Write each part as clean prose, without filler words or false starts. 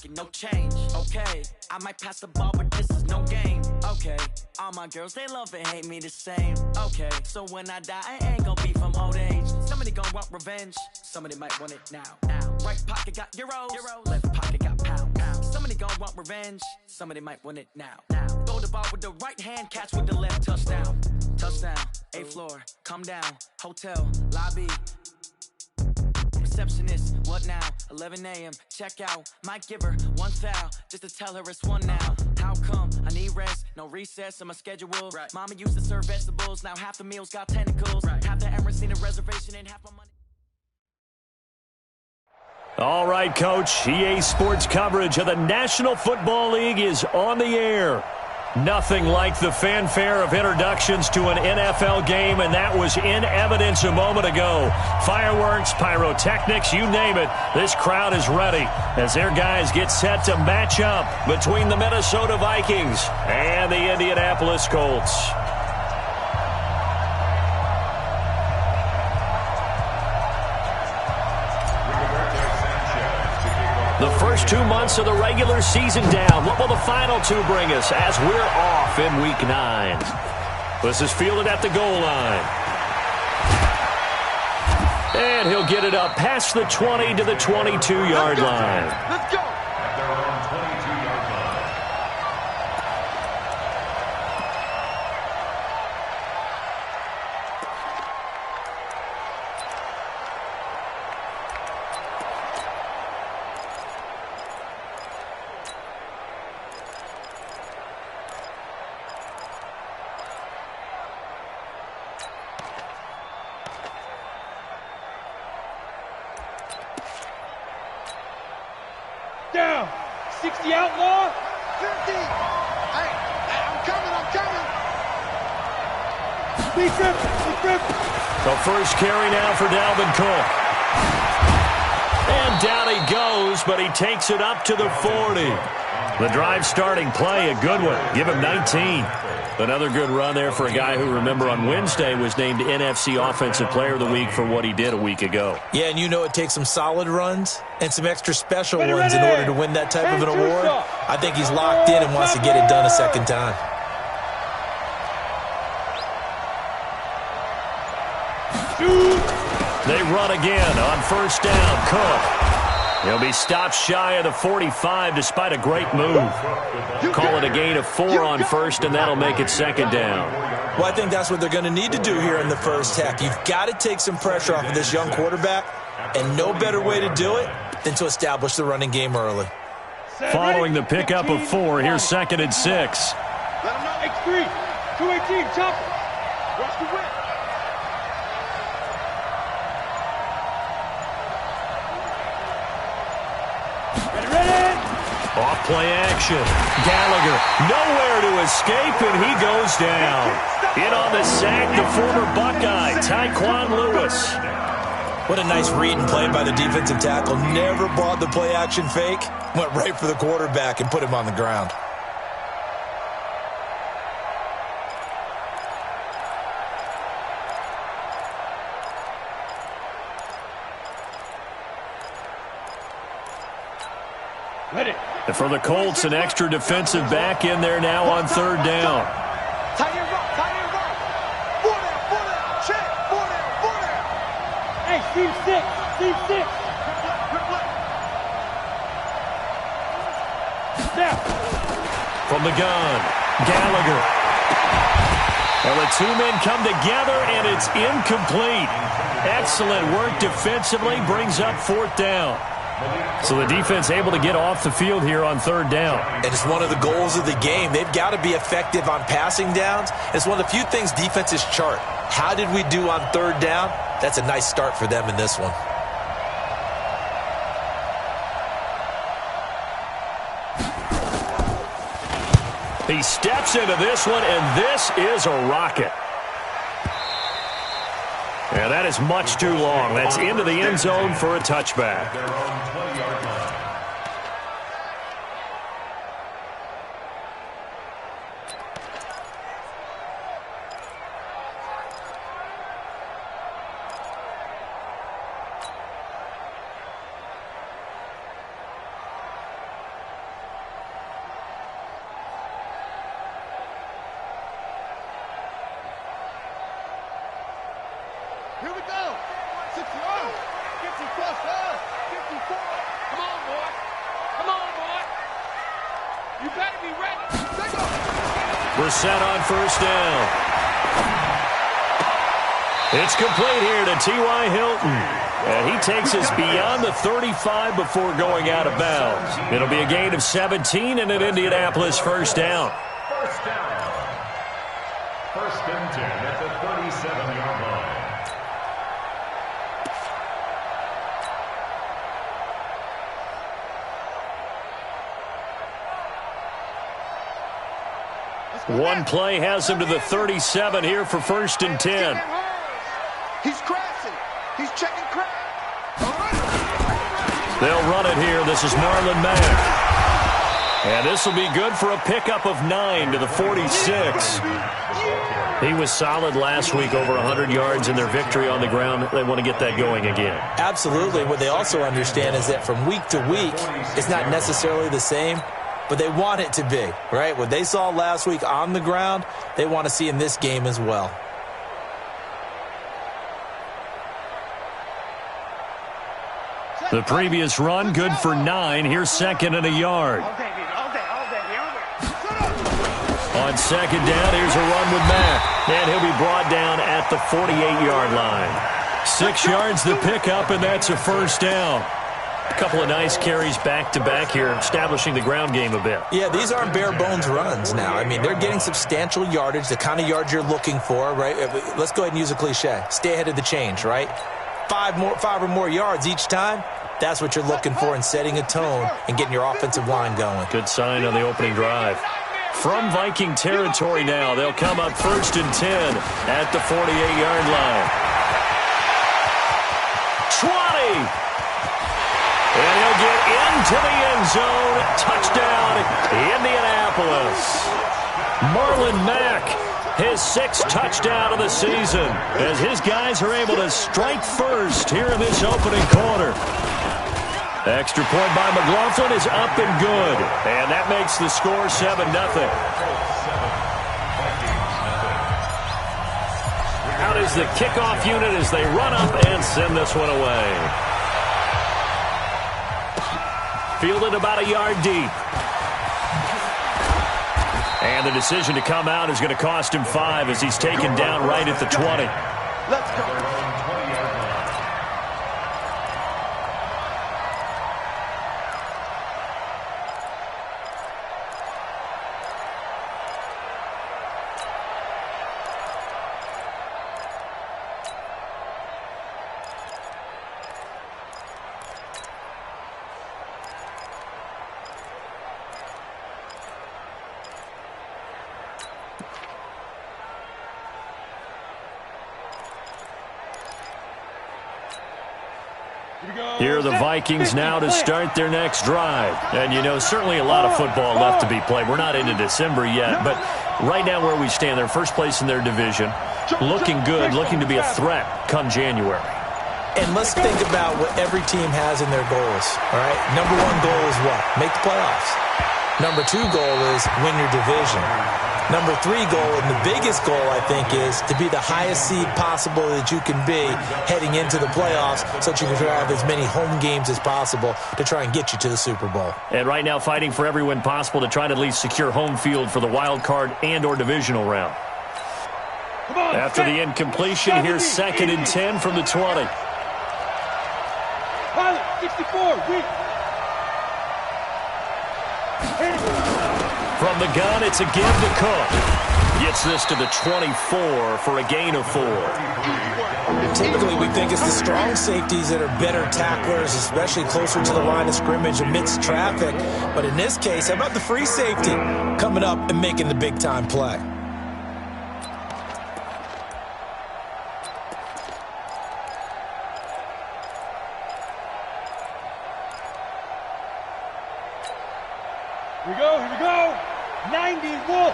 pocket, no change. Okay, I might pass the ball, but this is no game. Okay, all my girls, they love and hate me the same. Okay, so when I die, I ain't gonna be from old age. Somebody gonna want revenge, somebody might want it now. Right pocket got euros, left pocket got pounds. Somebody gonna want revenge, somebody might want it now. Throw the ball with the right hand, catch with the left, touchdown. Touchdown, 8th floor, come down, hotel, lobby. Receptionist, what now? 11 a.m., check out. Might give her one foul, just to tell her it's one now. How come? I need rest, no recess in my schedule. Right. Mama used to serve vegetables, now half the meals got tentacles. Right. Half the Emirates seen a reservation and half my money. All right, Coach. EA Sports coverage of the National Football League is on the air. Nothing like the fanfare of introductions to an NFL game, and that was in evidence a moment ago. Fireworks, pyrotechnics, you name it. This crowd is ready as their guys get set to match up between the Minnesota Vikings and the Indianapolis Colts. The first 2 months of the regular season down. What will the final 2 bring us as we're off in Week 9? This is fielded at the goal line. And he'll get it up past the 20 to the 22-yard line. Let's go. Down. 60 outlaw. 50. Hey, I'm coming. Big rip. The first carry now for Dalvin Cook. And down he goes, but he takes it up to the 40. The drive starting play, a good one. Give him 19. Another good run there for a guy who, remember, on Wednesday was named NFC Offensive Player of the Week for what he did a week ago. Yeah, and you know it takes some solid runs and some extra special ones in order to win that type of an award. I think he's locked in and wants to get it done a second time. They run again on first down. Cook. He'll be stopped shy of the 45 despite a great move. Call it a gain of 4 on first, and that'll make it second down. Well, I think that's what they're going to need to do here in the first half. You've got to take some pressure off of this young quarterback, and no better way to do it than to establish the running game early. Following the pickup of 4, here's 2nd and 6. Let him know. X3. 218. Chopper. Watch the whip. Off play action. Gallagher nowhere to escape, and he goes down. In on the sack, the former Buckeye, Tyquan Lewis. What a nice read and play by the defensive tackle. Never brought the play action fake. Went right for the quarterback and put him on the ground. And for the Colts, an extra defensive back in there now on 3rd down. Tight end rock. 4 down. Check. 4 down. Hey, Steve 6. Now. From the gun, Gallagher. Well, the 2 men come together, and it's incomplete. Excellent work defensively, brings up 4th down. So the defense able to get off the field here on 3rd down. And it's one of the goals of the game. They've got to be effective on passing downs. It's one of the few things defenses chart. How did we do on 3rd down? That's a nice start for them in this one. He steps into this one, and this is a rocket. Yeah, that is much too long. That's into the end zone for a touchback. 54. Come on, boy. Come on, boy. You better be ready. We're set on first down. It's complete here to T.Y. Hilton. And he takes us beyond the 35 before going out of bounds. It'll be a gain of 17 and an Indianapolis first down. First down. First and 10 at the 37-yard line. One play has him to the 37 here for first and 10. He's crashing. He's checking crash. They'll run it here. This is Marlon Mack. And this will be good for a pickup of 9 to the 46. He was solid last week, over 100 yards in their victory on the ground. They want to get that going again. Absolutely. What they also understand is that from week to week, it's not necessarily the same, but they want it to be, right? What they saw last week on the ground, they want to see in this game as well. The previous run, good for 9. Here's second and a yard. On second down, here's a run with Mack. And he'll be brought down at the 48-yard line. 6 yards the pickup, and that's a first down. A couple of nice carries back-to-back here, establishing the ground game a bit. Yeah, these aren't bare-bones runs now. I mean, they're getting substantial yardage, the kind of yards you're looking for, right? Let's go ahead and use a cliche. Stay ahead of the change, right? 5 or more yards each time. That's what you're looking for in setting a tone and getting your offensive line going. Good sign on the opening drive. From Viking territory now, they'll come up first and 10 at the 48-yard line. 20! And he'll get into the end zone. Touchdown, Indianapolis. Marlon Mack, his 6th touchdown of the season, as his guys are able to strike first here in this opening quarter. Extra point by McLaughlin is up and good. And that makes the score 7-0. Out is the kickoff unit as they run up and send this one away. Fielded about a yard deep. And the decision to come out is going to cost him 5 as he's taken down right at the 20. Let's go. Here are the Vikings now to start their next drive. And, you know, certainly a lot of football left to be played. We're not into December yet, but right now where we stand, they're first place in their division. Looking good, looking to be a threat come January. And let's think about what every team has in their goals, all right? Number 1 goal is what? Make the playoffs. Number 2 goal is win your division. Number 3 goal, and the biggest goal, I think, is to be the highest seed possible that you can be heading into the playoffs so that you can have as many home games as possible to try and get you to the Super Bowl. And right now fighting for every win possible to try to at least secure home field for the wild card and or divisional round. After the incompletion, here's second and 10 from the 20. Pilot, 64, weak. From the gun, it's a give to Cook. Gets this to the 24 for a gain of 4. Typically, we think it's the strong safeties that are better tacklers, especially closer to the line of scrimmage amidst traffic. But in this case, how about the free safety coming up and making the big-time play? Here we go. 90 Wolf.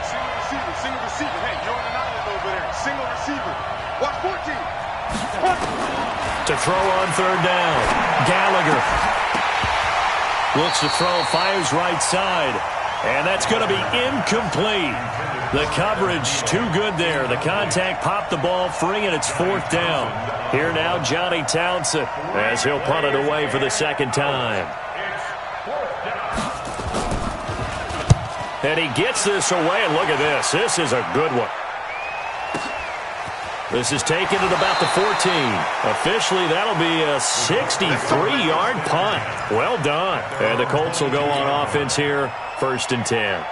Single receiver. Hey, you're on an island over there. Single receiver. Watch 14. To throw on third down. Gallagher looks to throw, fires right side. And that's going to be incomplete. The coverage too good there. The contact popped the ball free, and it's 4th down. Here now, Johnny Townsend, as he'll punt it away for the 2nd time. And he gets this away, and look at this. This is a good one. This is taken at about the 14. Officially, that'll be a 63-yard punt. Well done. And the Colts will go on offense here, 1st and 10.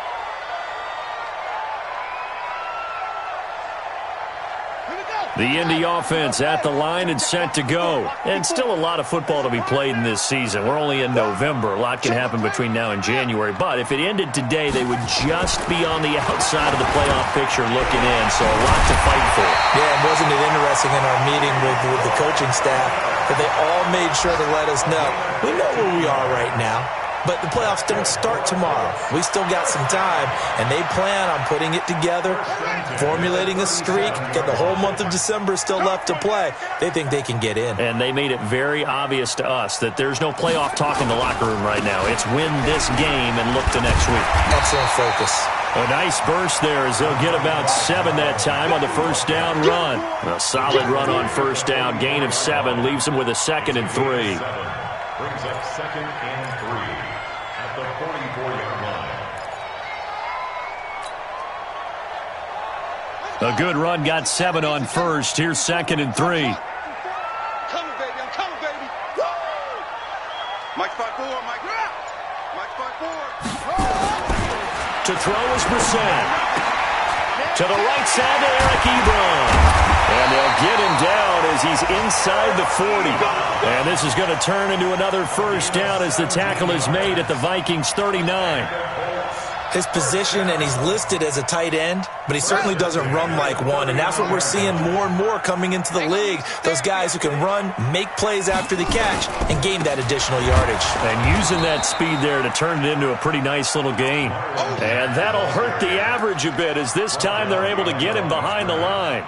The Indy offense at the line and set to go. And still a lot of football to be played in this season. We're only in November. A lot can happen between now and January. But if it ended today, they would just be on the outside of the playoff picture looking in. So a lot to fight for. Yeah, and wasn't it interesting in our meeting with the coaching staff that they all made sure to let us know, we know where we are right now. But the playoffs don't start tomorrow. We still got some time, and they plan on putting it together, formulating a streak, get the whole month of December still left to play. They think they can get in. And they made it very obvious to us that there's no playoff talk in the locker room right now. It's win this game and look to next week. Excellent focus. A nice burst there as they'll get about 7 that time on the 1st down run. A solid run on 1st down. Gain of 7 leaves them with a 2nd and 3. Brings up 2nd and 3 at the 44-yard line. A good run got 7 on 1st. Here's 2nd and 3. I'm coming, baby. I'm coming, baby. Woo! Mike 5-4, Mike. Mike 5-4. To throw is Brissett. To the right side to Eric Ebron. And they'll get him down as he's inside the 40. And this is going to turn into another 1st down as the tackle is made at the Vikings 39. His position, and he's listed as a tight end, but he certainly doesn't run like one, and that's what we're seeing more and more coming into the league. Those guys who can run, make plays after the catch, and gain that additional yardage. And using that speed there to turn it into a pretty nice little gain. And that'll hurt the average a bit as this time they're able to get him behind the line.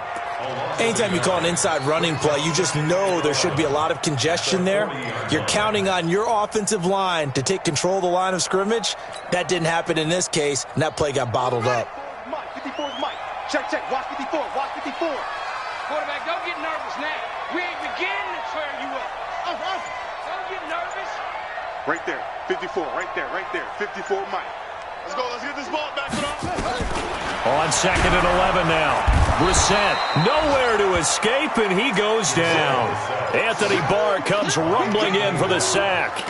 Anytime you call an inside running play, you just know there should be a lot of congestion there. You're counting on your offensive line to take control of the line of scrimmage. That didn't happen in this case, and that play got bottled up. Mike, 54 is Mike. Check. Watch 54. Watch 54. Quarterback, don't get nervous now. We ain't beginning to tear you up. Don't get nervous. Right there. 54. Right there. 54, Mike. Let's go. Let's get this ball back to On 2nd and 11 now. Brissett nowhere to escape, and he goes down. Anthony Barr comes rumbling in for the sack.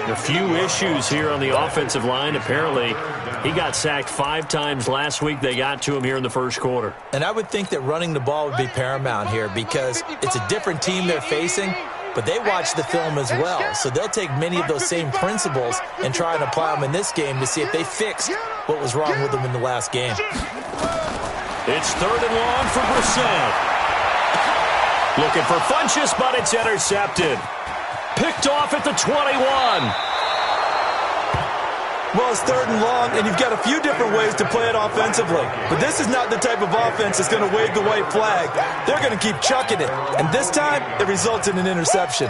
A few issues here on the offensive line. Apparently, he got sacked 5 times last week. They got to him here in the 1st quarter. And I would think that running the ball would be paramount here because it's a different team they're facing, but they watch the film as well. So they'll take many of those same principles and try and apply them in this game to see if they fixed what was wrong with them in the last game. It's 3rd and long for Brissett. Looking for Funchess, but it's intercepted. Picked off at the 21. Well, it's 3rd and long, and you've got a few different ways to play it offensively. But this is not the type of offense that's going to wave the white flag. They're going to keep chucking it. And this time, it results in an interception.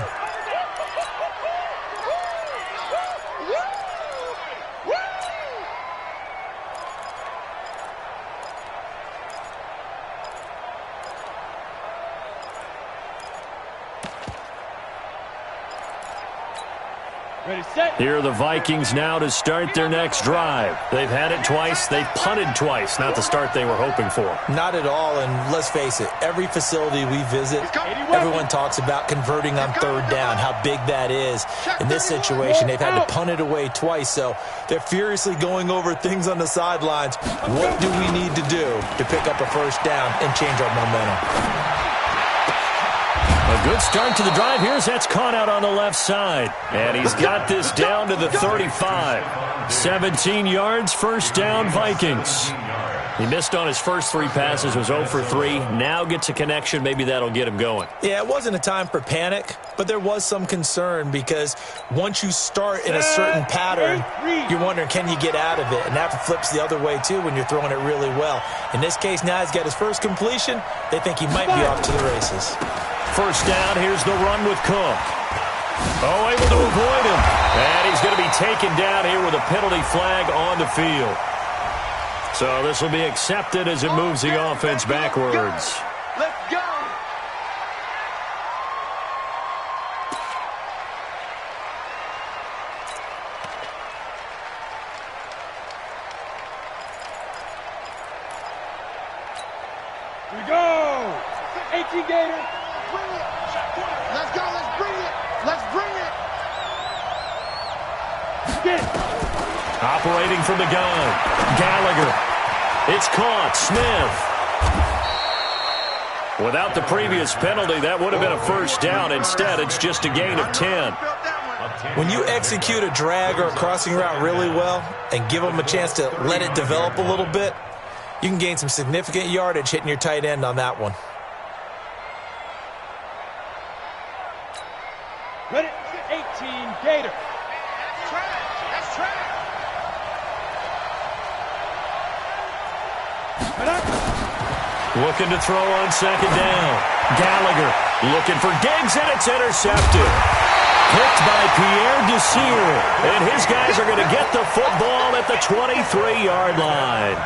Here are the Vikings now to start their next drive. They've had it twice. They've punted twice. Not the start they were hoping for. Not at all, and let's face it, every facility we visit, everyone talks about converting on 3rd down, how big that is. In this situation, they've had to punt it away twice, so they're furiously going over things on the sidelines. What do we need to do to pick up a 1st down and change our momentum? A good start to the drive. Here's that's caught out on the left side. And he's got this down to the 35. 17 yards, 1st down, Vikings. He missed on his first 3 passes, was 0 for 3. Now gets a connection. Maybe that'll get him going. Yeah, it wasn't a time for panic, but there was some concern because once you start in a certain pattern, you're wondering, can you get out of it? And that flips the other way, too, when you're throwing it really well. In this case, now he's got his first completion. They think he might be off to the races. 1st down, here's the run with Cook. Oh, able to avoid him. And he's going to be taken down here with a penalty flag on the field. So this will be accepted as it moves the offense backwards. Let's go. Here we go. 18 Gator. Let's go. Let's bring it. Let's bring it. Get it. Operating from the gun. Gallagher. It's caught. Smith. Without the previous penalty, that would have been a first down. Instead, it's just a gain of 10. When you execute a drag or a crossing route really well and give them a chance to let it develop a little bit, you can gain some significant yardage hitting your tight end on that one. Ready? 18 Gator. That's trash. Looking to throw on second down. Gallagher looking for Diggs, and it's intercepted. Picked by Pierre Desir. And his guys are going to get the football at the 23-yard line.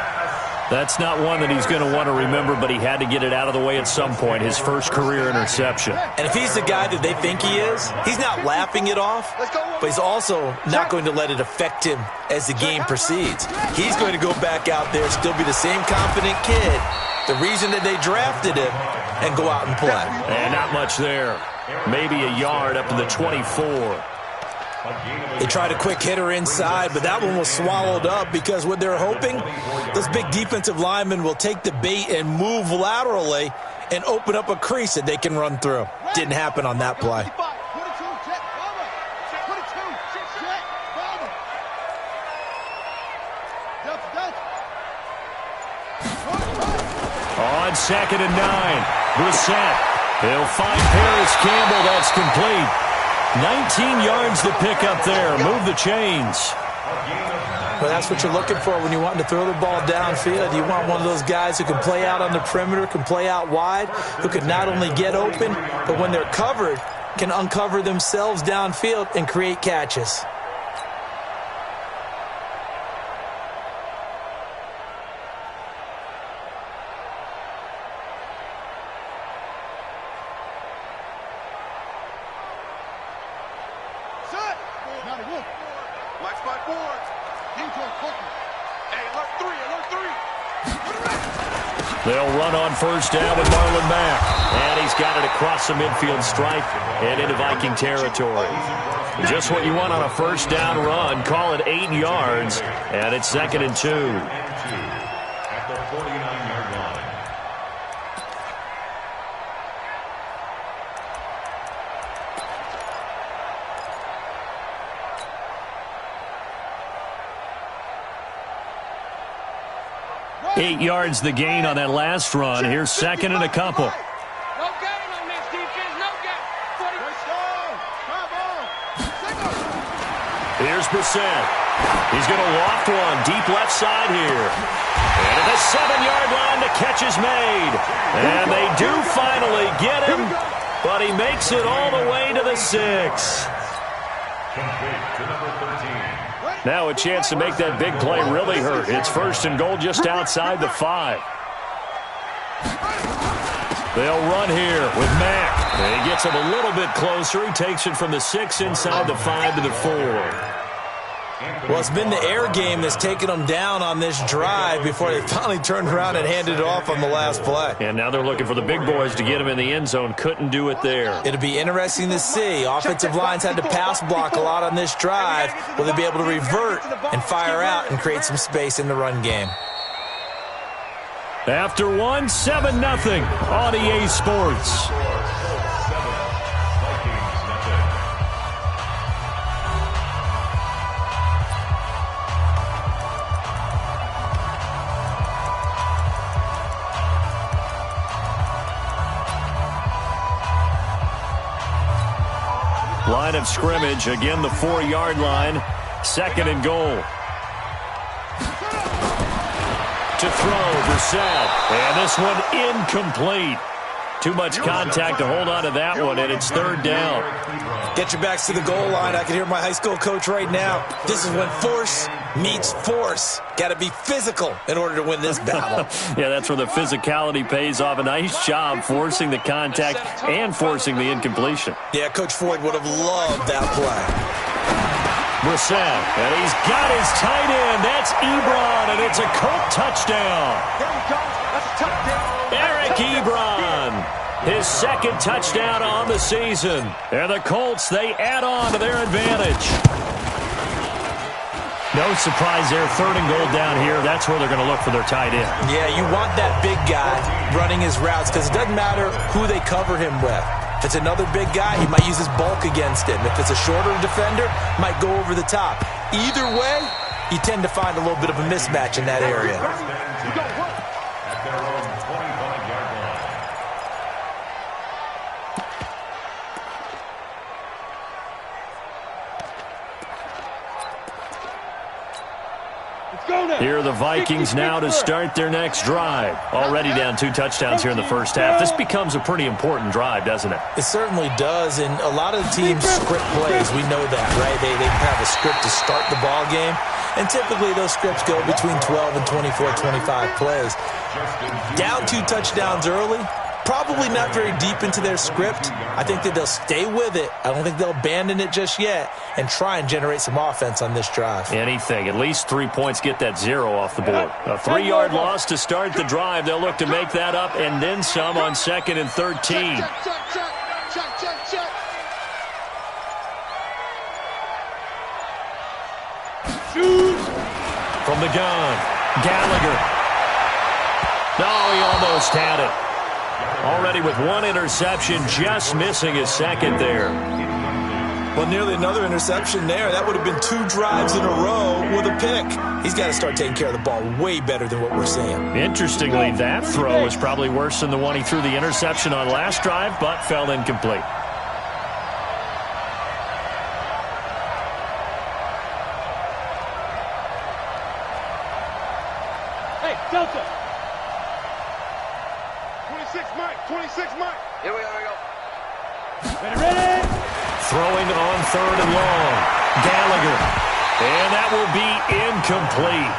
That's not one that he's going to want to remember, but he had to get it out of the way at some point, his first career interception. And if he's the guy that they think he is, he's not laughing it off, but he's also not going to let it affect him as the game proceeds. He's going to go back out there, still be the same confident kid, the reason that they drafted him, and go out and play. And not much there. Maybe a yard up to the 24. They tried a quick hitter inside, but that one was swallowed up because what they're hoping, those big defensive linemen will take the bait and move laterally and open up a crease that they can run through. Didn't happen on that play. On second and 9, Brissett. He'll find Paris Campbell. That's complete. 19 yards to pick up there. Move the chains. Well, that's what you're looking for when you're wanting to throw the ball downfield. You want one of those guys who can play out on the perimeter, can play out wide, who can not only get open, but when they're covered, can uncover themselves downfield and create catches. Watch my boards. Hey, alert 3, alert 3. They'll run on first down with Marlon Mack. And he's got it across the midfield stripe and into Viking territory. Just what you want on a first down run. Call it 8 yards. And it's second and 2. At the 49-yard line. Eight yards the gain on that last run. Here's second and a couple. No gain on this defense. No gain. Here's Brissett. He's going to loft one deep left side here. And at the 7-yard line, the catch is made. And they do finally get him, but he makes it all the way to the 6. Complete to number 13. Now a chance to make that big play really hurt. It's first and goal just outside the 5. They'll run here with Mack. And he gets him a little bit closer. He takes it from the 6 inside the 5 to the 4. Well, it's been the air game that's taken them down on this drive before they finally turned around and handed it off on the last play. And now they're looking for the big boys to get him in the end zone. Couldn't do it there. It'll be interesting to see. Offensive lines had to pass block a lot on this drive. Will they be able to revert and fire out and create some space in the run game? After 1, 7-0 on EA Sports. Line of scrimmage, again the 4-yard line, second and goal. To throw, Brissett, and this one incomplete. Too much contact to hold on to that one, and it's third down. Get your backs to the goal line. I can hear my high school coach right now. This is when force meets force. Got to be physical in order to win this battle. Yeah, that's where the physicality pays off. A nice job forcing the contact and forcing the incompletion. Yeah, Coach Floyd would have loved that play. Brissett, and he's got his tight end. That's Ebron, and it's a Colt touchdown. There he goes. That's a touchdown. Eric Ebron, his second touchdown on the season. And the Colts, they add on to their advantage. No surprise there, 3rd and goal down here. That's where they're going to look for their tight end. Yeah, you want that big guy running his routes because it doesn't matter who they cover him with. If it's another big guy, he might use his bulk against him. If it's a shorter defender, might go over the top. Either way, you tend to find a little bit of a mismatch in that area. At their own 25-yard line. Here are the Vikings now to start their next drive. Already down 2 touchdowns here in the first half. This becomes a pretty important drive, doesn't it? It certainly does, and a lot of the teams script plays. We know that, right? They have a script to start the ball game, and typically those scripts go between 12 and 24, 25 plays. Down 2 touchdowns early, probably not very deep into their script. I think that they'll stay with it. I don't think they'll abandon it just yet and try and generate some offense on this drive. Anything. At least 3 points, get that 0 off the board. A 3-yard loss to start the drive. They'll look to make that up and then some on 2nd and 13. From the gun, Gallagher. No, he almost had it. Already with 1 interception, just missing his 2nd there. Well, nearly another interception there. That would have been 2 drives in a row with a pick. He's got to start taking care of the ball way better than what we're seeing. Interestingly, that throw was probably worse than the one he threw the interception on last drive, but fell incomplete. Hey, Delta. 26 Mike. Here we go. Ready. Throwing on 3rd and long. Gallagher. And that will be incomplete.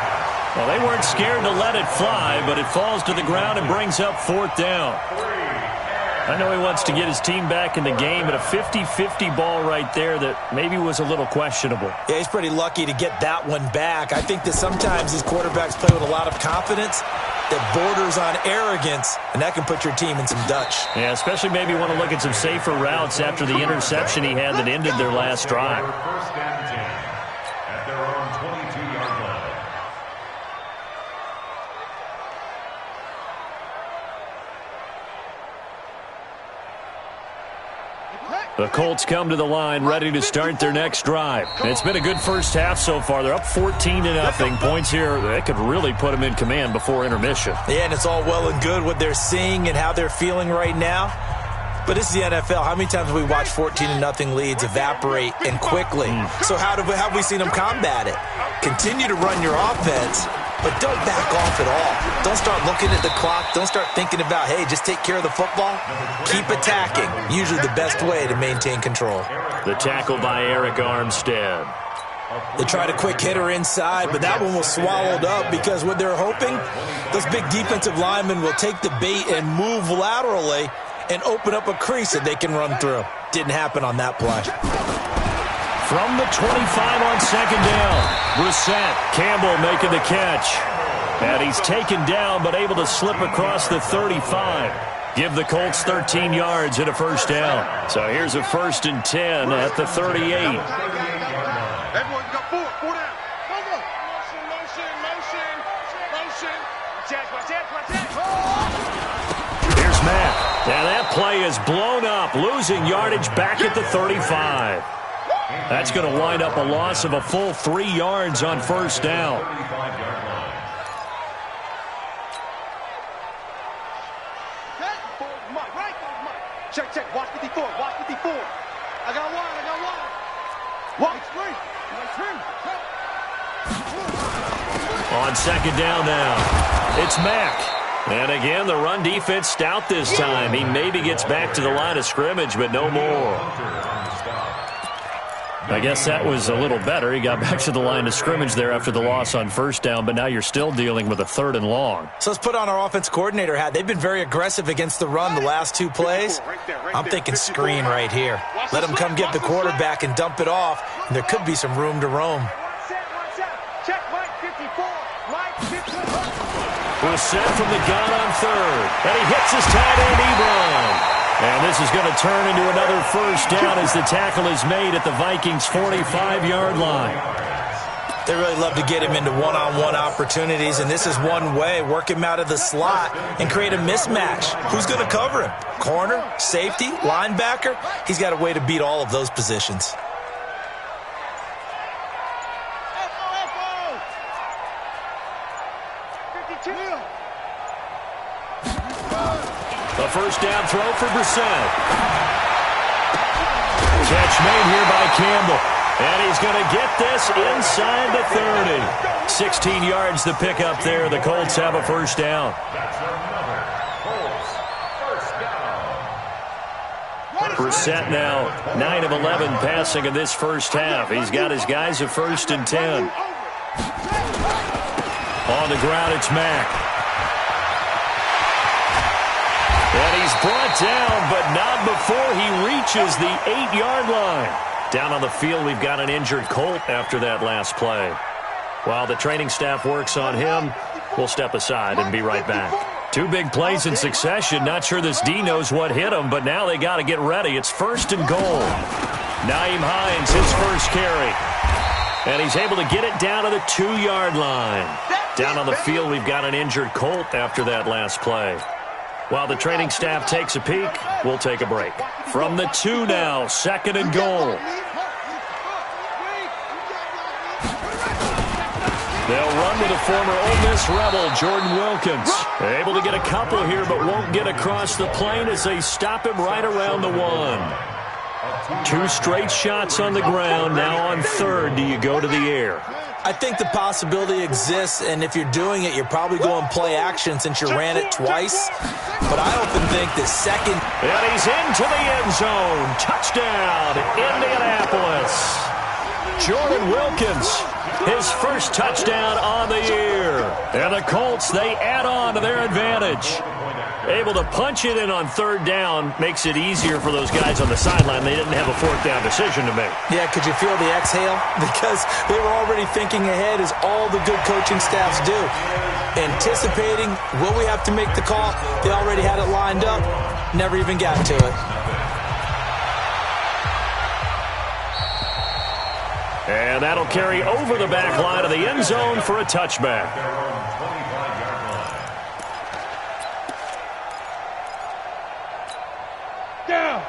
Well, they weren't scared to let it fly, but it falls to the ground and brings up 4th down. I know he wants to get his team back in the game, but a 50-50 ball right there that maybe was a little questionable. Yeah, he's pretty lucky to get that one back. I think that sometimes these quarterbacks play with a lot of confidence that borders on arrogance, and that can put your team in some Dutch. Yeah, especially maybe want to look at some safer routes after the interception he had that ended their last drive. 1st and 10 at their own 22-yard line. The Colts come to the line ready to start their next drive. It's been a good first half so far. They're up 14-0. Points here, that could really put them in command before intermission. Yeah, and it's all well and good what they're seeing and how they're feeling right now. But this is the NFL. How many times have we watched 14-0 leads evaporate and quickly? So how have we seen them combat it? Continue to run your offense, but don't back off at all. Don't start looking at the clock. Don't start thinking about, hey, just take care of the football. Keep attacking. Usually the best way to maintain control. The tackle by Eric Armstead. They tried a quick hitter inside, but that one was swallowed up because what they're hoping, those big defensive linemen will take the bait and move laterally and open up a crease that they can run through. Didn't happen on that play. From the 25 on 2nd down, Brissett, Campbell making the catch. And he's taken down but able to slip across the 35. Give the Colts 13 yards and a 1st down. So here's a 1st and 10 at the 38. Everyone, you got 4 down. Motion. Here's Matt. And that play is blown up, losing yardage back at the 35. That's going to wind up a loss of a full 3 yards on 1st down. Check. Watch 54. I got one. Watch 3. On 2nd down now, it's Mack. And again, the run defense stout this time. He maybe gets back to the line of scrimmage, but no more. I guess that was a little better. He got back to the line of scrimmage there after the loss on first down, but now you're still dealing with a 3rd and long. So let's put on our offense coordinator hat. They've been very aggressive against the run the last 2 plays. I'm thinking screen right here. Let them come get the quarterback and dump it off, and there could be some room to roam. Brissett from the gun on 3rd, and he hits his tight end, Ebron. And this is going to turn into another first down as the tackle is made at the Vikings' 45-yard line. They really love to get him into one-on-one opportunities, and this is one way. Work him out of the slot and create a mismatch. Who's going to cover him? Corner, safety, linebacker? He's got a way to beat all of those positions. A first down throw for Brissett. Catch made here by Campbell. And he's going to get this inside the 30. 16 yards to pick up there. The Colts have a first down. Brissett now 9 of 11 passing in this first half. He's got his guys at 1st and 10. On the ground, it's Mack. And he's brought down, but not before he reaches the 8-yard line. Down on the field, we've got an injured Colt after that last play. While the training staff works on him, we'll step aside and be right back. 2 big plays in succession. Not sure this D knows what hit him, but now they got to get ready. It's 1st and goal. Nyheim Hines, his first carry. And he's able to get it down to the 2-yard line. Down on the field, we've got an injured Colt after that last play. While the training staff takes a peek, we'll take a break. From the 2 now, 2nd and goal. They'll run with a former Ole Miss Rebel, Jordan Wilkins. Able to get a couple here, but won't get across the plane as they stop him right around the 1. 2 straight shots on the ground. Now on 3rd, do you go to the air? I think the possibility exists, and if you're doing it, you're probably going play action since you ran it twice. But I often think that 2nd... And he's into the end zone. Touchdown, Indianapolis. Jordan Wilkins, his first touchdown on the year. And the Colts, they add on to their advantage. Able to punch it in on 3rd down makes it easier for those guys on the sideline. They didn't have a 4th down decision to make. Yeah, could you feel the exhale? Because they were already thinking ahead, as all the good coaching staffs do. Anticipating, will we have to make the call? They already had it lined up. Never even got to it. And that'll carry over the back line of the end zone for a touchback. Down.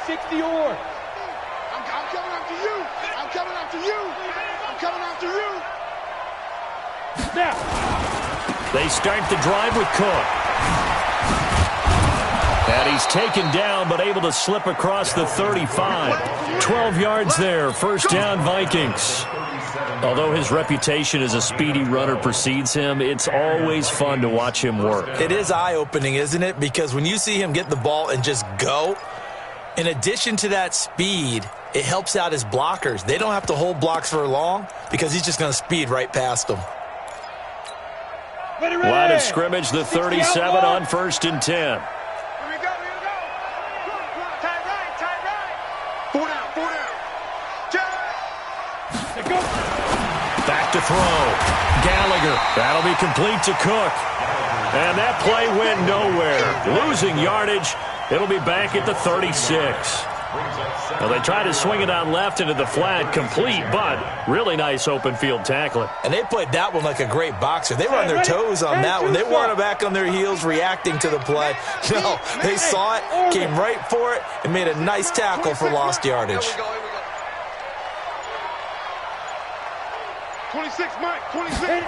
60 or. I'm coming after you. I'm coming after you. I'm coming after you. Now. They start the drive with Cook. And he's taken down, but able to slip across the 35. 12 yards there. First down, Vikings. Although his reputation as a speedy runner precedes him, it's always fun to watch him work. It is eye-opening, isn't it? Because when you see him get the ball and just go, in addition to that speed, it helps out his blockers. They don't have to hold blocks for long because he's just going to speed right past them. Line of scrimmage, the 37 on 1st and 10. Back to throw. Gallagher. That'll be complete to Cook. And that play went nowhere. Losing yardage. It'll be back at the 36. Well, they tried to swing it on left into the flat, complete, but really nice open field tackling. And they played that one like a great boxer. They were on their toes on that one. They weren't back on their heels reacting to the play. No, they saw it, came right for it, and made a nice tackle for lost yardage. 26, Mike, 26.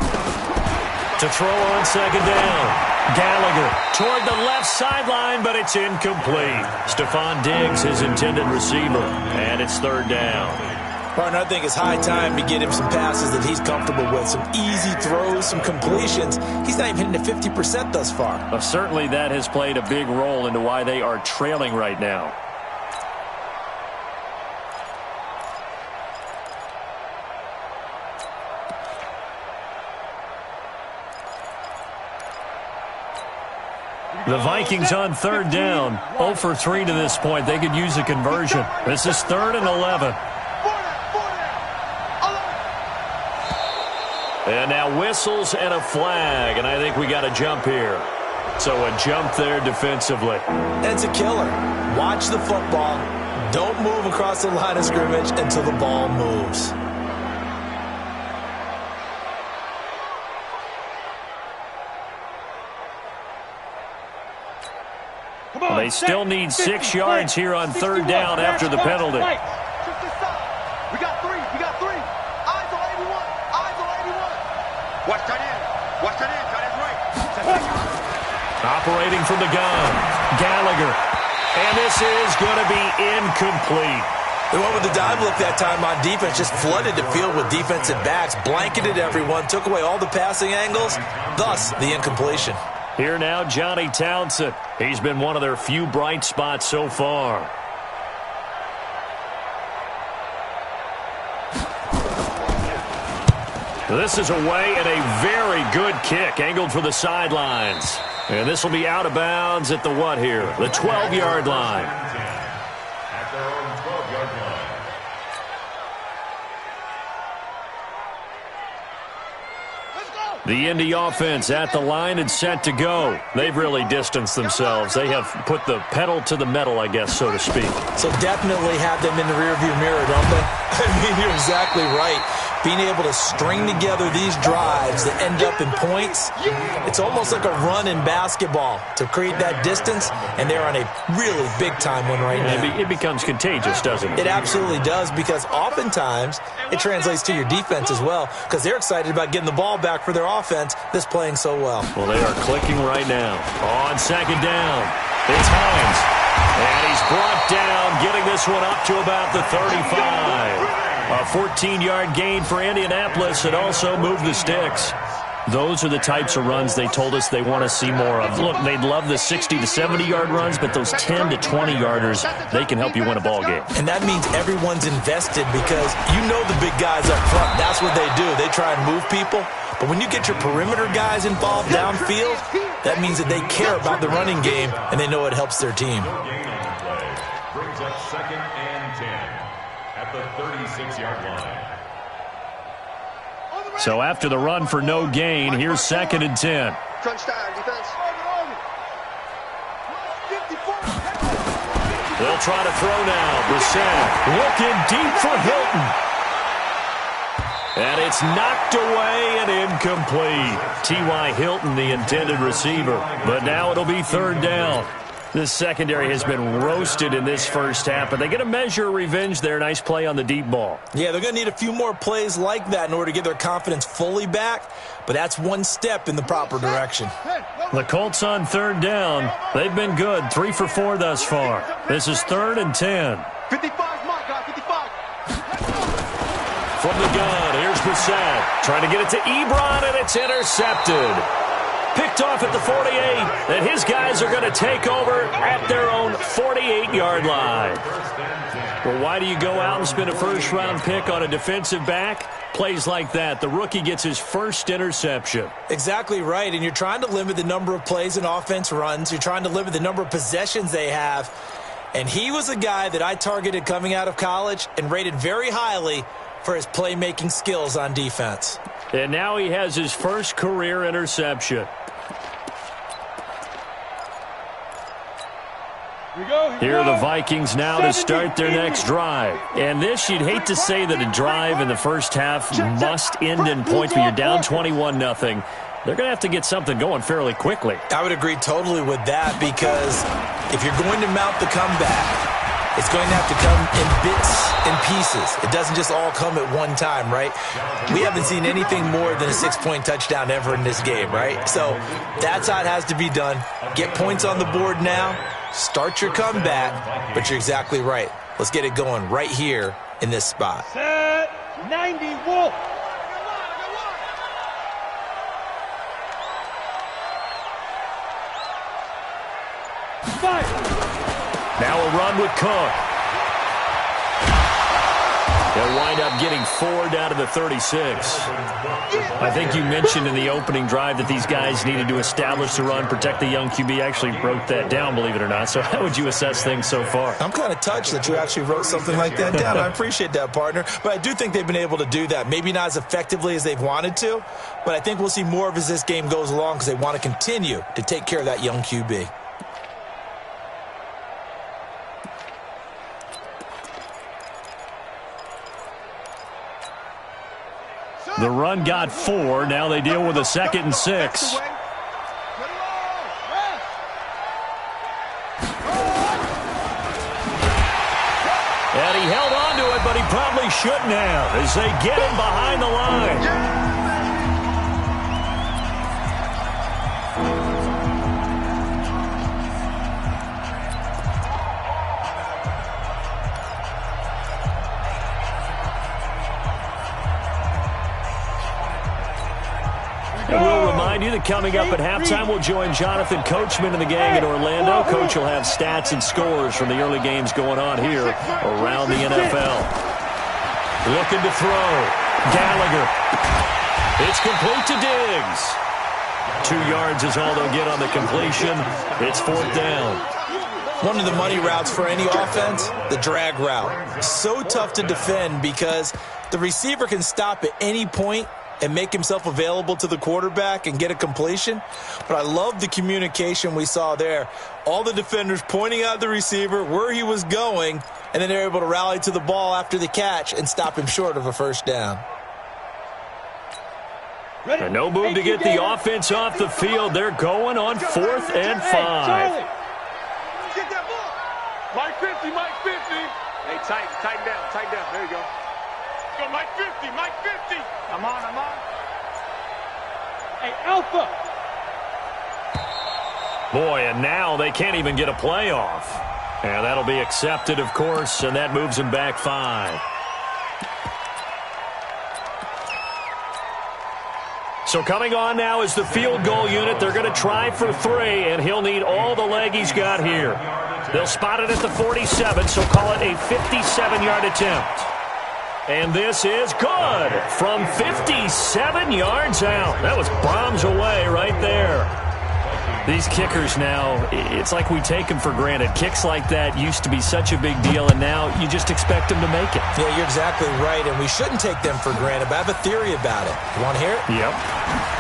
To throw on 2nd down. Gallagher toward the left sideline, but it's incomplete. Stephon Diggs, his intended receiver, and it's 3rd down. Partner, I think it's high time to get him some passes that he's comfortable with, some easy throws, some completions. He's not even hitting the 50% thus far. Certainly that has played a big role into why they are trailing right now. The Vikings on third down, 0 for 3 to this point. They could use a conversion. This is 3rd and 11. And now whistles and a flag, and I think we got a jump here. So a jump there defensively. It's a killer. Watch the football. Don't move across the line of scrimmage until the ball moves. They still need 6 yards here on third down after the penalty. We got 3. We got 3. Eyes on 81. Eyes on 81. Watch that in. Watch that in. Got it right. Operating from the gun, Gallagher. And this is going to be incomplete. They went with the dive look that time on defense, just flooded the field with defensive backs, blanketed everyone, took away all the passing angles, thus the incompletion. Here now, Johnny Townsend. He's been one of their few bright spots so far. This is away and a very good kick, angled for the sidelines. And this will be out of bounds at the what here? The 12-yard line. At their own 12-yard line. The Indy offense at the line and set to go. They've really distanced themselves. They have put the pedal to the metal, I guess, so to speak. So definitely have them in the rearview mirror, don't they? I mean, you're exactly right. Being able to string together these drives that end up in points, it's almost like a run in basketball to create that distance, and they're on a really big-time one right now. It becomes contagious, doesn't it? It absolutely does, because oftentimes it translates to your defense as well, because they're excited about getting the ball back for their offense that's playing so well. Well, they are clicking right now. On second down, it's Hines. And he's brought down, getting this one up to about the 35. A 14-yard gain for Indianapolis, and also moved the sticks. Those are the types of runs they told us they want to see more of. Look, they'd love the 60 to 70-yard runs, but those 10 to 20-yarders, they can help you win a ball game. And that means everyone's invested, because you know the big guys up front. That's what they do. They try and move people. But when you get your perimeter guys involved downfield, that means that they care about the running game, and they know it helps their team. Brings up 2nd and 10 at the 36-yard line. So after the run for no gain, here's 2nd and 10. Crunch time, defense. They'll try to throw now. Brissett looking deep for Hilton. And it's knocked away and incomplete. T.Y. Hilton, the intended receiver. But now it'll be 3rd down. This secondary has been roasted in this first half, but they get a measure of revenge there. Nice play on the deep ball. Yeah, they're going to need a few more plays like that in order to get their confidence fully back, but that's one step in the proper direction. The Colts on 3rd down. They've been good, 3 for 4 thus far. This is 3rd and 10. 55, my God, 55. From the gun, here's Brissett. Trying to get it to Ebron, and it's intercepted. Picked off at the 48, and his guys are going to take over at their own 48-yard line. Well, why do you go out and spend a first-round pick on a defensive back? Plays like that, the rookie gets his first interception. Exactly right, and you're trying to limit the number of plays an offense runs. You're trying to limit the number of possessions they have. And he was a guy that I targeted coming out of college and rated very highly for his playmaking skills on defense. And now he has his first career interception. Here are the Vikings now to start their next drive. And this, you'd hate to say that a drive in the first half must end in points, but you're down 21-0. They're going to have to get something going fairly quickly. I would agree totally with that, because if you're going to mount the comeback, it's going to have to come in bits and pieces. It doesn't just all come at one time, right? We haven't seen anything more than a 6-point touchdown ever in this game, right? So that's how it has to be done. Get points on the board now. Start your comeback, but you're exactly right. Let's get it going right here in this spot. Set 90, Wolf. Now a run with Cook. They'll wind up getting 4 down to the 36. I think you mentioned in the opening drive that these guys needed to establish the run, protect the young QB. Actually broke that down, believe it or not. So how would you assess things so far? I'm kind of touched that you actually wrote something like that down. I appreciate that, partner. But I do think they've been able to do that. Maybe not as effectively as they've wanted to, but I think we'll see more of as this game goes along because they want to continue to take care of that young QB. The run got 4. Now they deal with a 2nd and 6. And he held on to it, but he probably shouldn't have as they get him behind the line. And we'll remind you that coming up at halftime, we'll join Jonathan Coachman and the gang in Orlando. Coach will have stats and scores from the early games going on here around the NFL. Looking to throw. Gallagher. It's complete to Diggs. 2 yards is all they'll get on the completion. It's 4th down. One of the money routes for any offense, the drag route. So tough to defend because the receiver can stop at any point and make himself available to the quarterback and get a completion. But I love the communication we saw there. All the defenders pointing out the receiver, where he was going, and then they're able to rally to the ball after the catch and stop him short of a 1st down. And no move to get the offense off the field. They're going on 4th and 5. Get that ball. Mike 50, Mike 50. Hey, tighten down. There you go. Go, Mike 50, Mike 50. I'm on. Hey, Alpha. Boy, and now they can't even get a playoff. And that'll be accepted, of course, and that moves him back 5. So coming on now is the field goal unit. They're going to try for 3, and he'll need all the leg he's got here. They'll spot it at the 47, so call it a 57-yard attempt. And this is good from 57 yards out. That was bombs away right there. These kickers now, it's like we take them for granted. Kicks like that used to be such a big deal, and now you just expect them to make it. Yeah, you're exactly right, and we shouldn't take them for granted, but I have a theory about it. You want to hear it? Yep.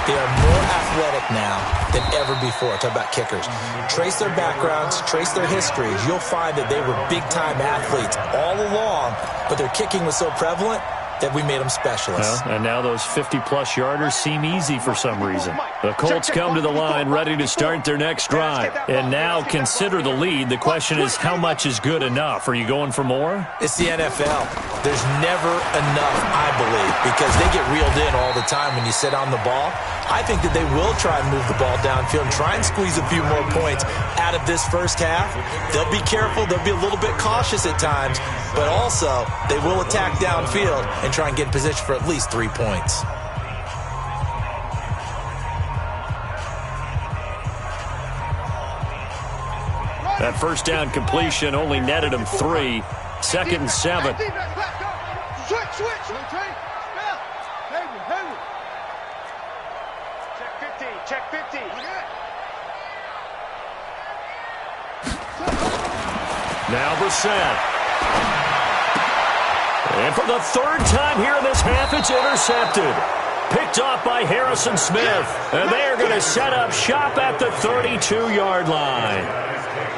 They are more athletic now than ever before. Talk about kickers. Trace their backgrounds, trace their histories. You'll find that they were big-time athletes all along, but their kicking was so prevalent that we made them specialists. Well, and now those 50-plus yarders seem easy for some reason. The Colts come to the line ready to start their next drive. And now consider the lead. The question is, how much is good enough? Are you going for more? It's the NFL. There's never enough, I believe, because they get reeled in all the time when you sit on the ball. I think that they will try and move the ball downfield and try and squeeze a few more points out of this first half. They'll be careful. They'll be a little bit cautious at times, but also they will attack downfield and try and get in position for at least 3 points. That 1st down completion only netted him 3. 2nd and 7. Switch. Check 50. Now Brissett. And for the 3rd time here in this half, it's intercepted. Picked off by Harrison Smith. And they are going to set up shop at the 32-yard line.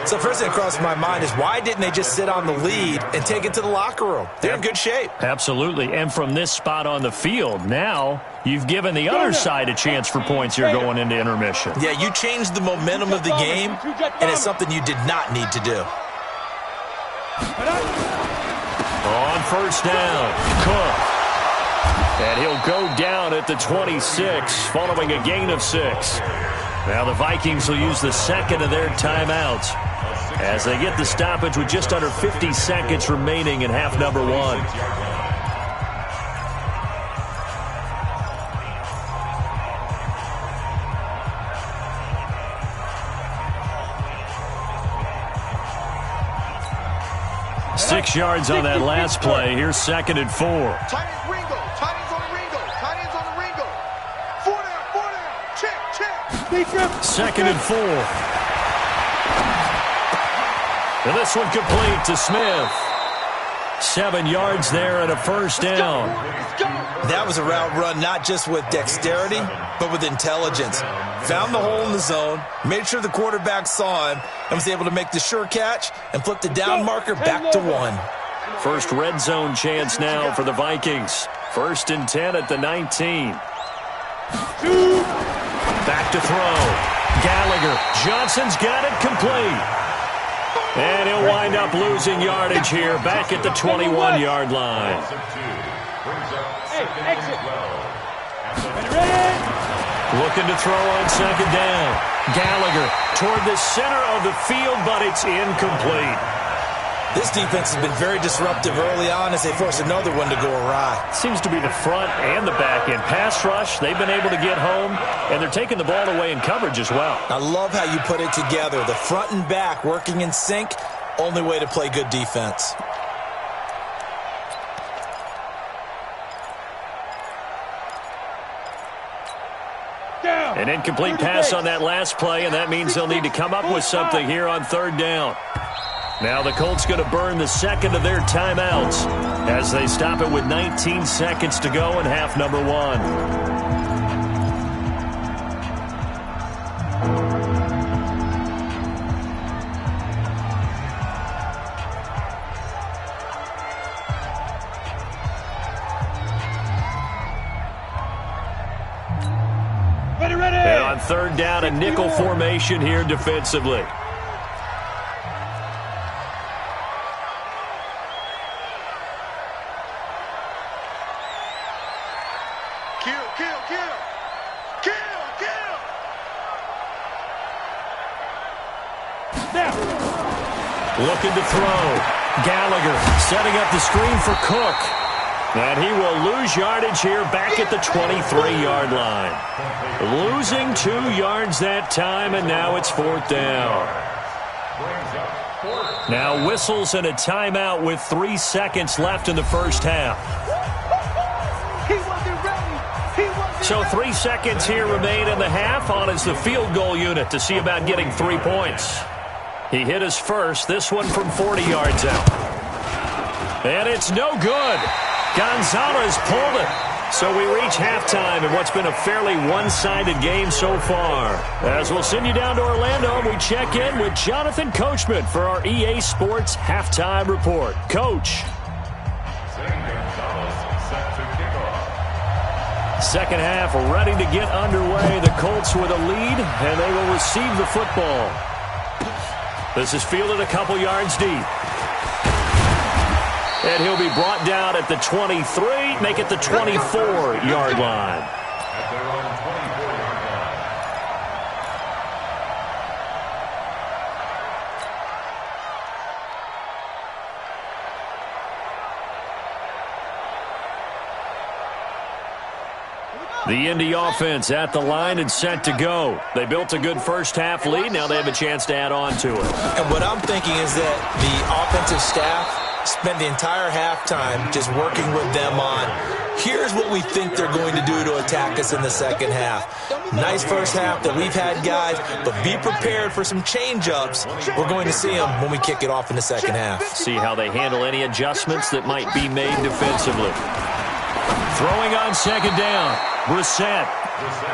So first thing that crossed my mind is why didn't they just sit on the lead and take it to the locker room? They're in good shape. Absolutely. And from this spot on the field, now you've given the other side a chance for points here going into intermission. Yeah, you changed the momentum of the game, and it's something you did not need to do. On 1st down, Cook. And he'll go down at the 26 following a gain of 6. Now the Vikings will use the 2nd of their timeouts as they get the stoppage with just under 50 seconds remaining in half number 1. 6 yards on that last play. Here's 2nd and 4. Tight end Ringo. Tight end's on the Ringo. Tight end's on the Ringo. 4 down. Check. 2nd and 4. And this one complete to Smith. 7 yards there and a first down. That was a route run not just with dexterity, but with intelligence. Found the hole in the zone, made sure the quarterback saw him, and was able to make the sure catch and flip the down marker back to 1. First red zone chance now for the Vikings. 1st and 10 at the 19. Back to throw. Gallagher. Johnson's got it complete. And he'll wind up losing yardage here back at the 21-yard line. Looking to throw on 2nd down. Gallagher toward the center of the field, but it's incomplete. This defense has been very disruptive early on as they force another one to go awry. Seems to be the front and the back end. Pass rush, they've been able to get home, and they're taking the ball away in coverage as well. I love how you put it together. The front and back working in sync, only way to play good defense. An incomplete pass on that last play, and that means they'll need to come up with something here on 3rd down. Now the Colts going to burn the 2nd of their timeouts as they stop it with 19 seconds to go in half number 1. And on 3rd down, a nickel formation here defensively. Looking to throw. Gallagher setting up the screen for Cook. And he will lose yardage here back at the 23-yard line. Losing 2 yards that time, and now it's 4th down. Now whistles and a timeout with 3 seconds left in the first half. So 3 seconds here remain in the half. On is the field goal unit to see about getting 3 points. He hit his first, this one from 40 yards out. And it's no good. Gonzalez pulled it. So we reach halftime in what's been a fairly one-sided game so far. As we'll send you down to Orlando, we check in with Jonathan Coachman for our EA Sports Halftime Report. Coach. Second half ready to get underway. The Colts with a lead, and they will receive the football. This is fielded a couple yards deep. And he'll be brought down at the 23, make it the 24-yard line. The Indy offense at the line and set to go. They built a good first half lead. Now they have a chance to add on to it. And what I'm thinking is that the offensive staff spent the entire halftime just working with them on, here's what we think they're going to do to attack us in the second half. Nice first half that we've had, guys, but be prepared for some change-ups. We're going to see them when we kick it off in the second half. See how they handle any adjustments that might be made defensively. Throwing on second down. Brissett.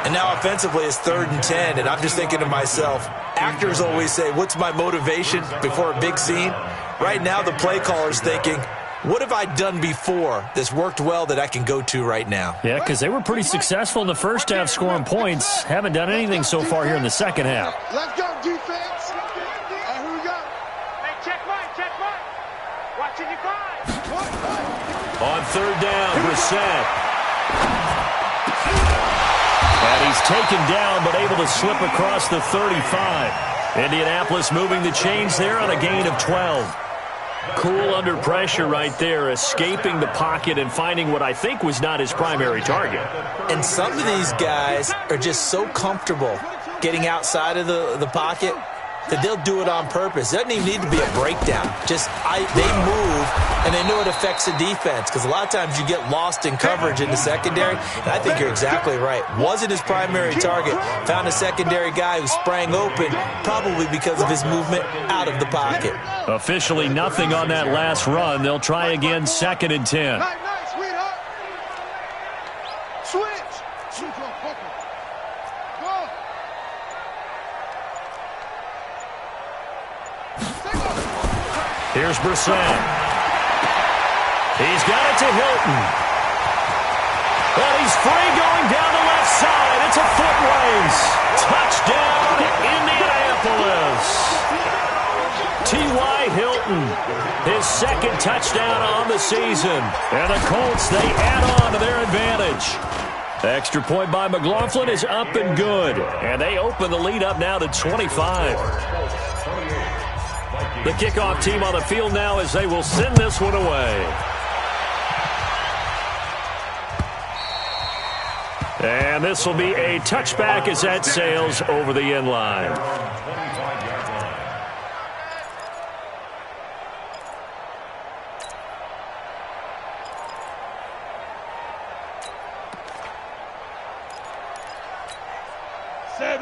And now offensively it's 3rd and 10, and I'm just thinking to myself, actors always say, what's my motivation before a big scene? Right now the play caller's thinking, what have I done before that's worked well that I can go to right now? Yeah, because they were pretty successful in the first half scoring points. Haven't done anything so far here in the second half. Let's go, defense. Here we go. Hey, check right. Watching you guys. On third down, Brissett. And he's taken down, but able to slip across the 35. Indianapolis moving the chains there on a gain of 12. Cool under pressure right there, escaping the pocket and finding what I think was not his primary target. And some of these guys are just so comfortable getting outside of the pocket. that they'll do it on purpose. It doesn't even need to be a breakdown. Just they move, and they know it affects the defense because a lot of times you get lost in coverage in the secondary, and I think you're exactly right. Wasn't his primary target. Found a secondary guy who sprang open, probably because of his movement out of the pocket. Officially nothing on that last run. They'll try again, 2nd and 10. Here's Brissett. He's got it to Hilton. But he's free going down the left side. It's a foot race. Touchdown, Indianapolis. T.Y. Hilton, his 2nd touchdown on the season. And the Colts, they add on to their advantage. Extra point by McLaughlin is up and good. And they open the lead up now to 25. The kickoff team on the field now as they will send this one away. And this will be a touchback as that sails over the end line.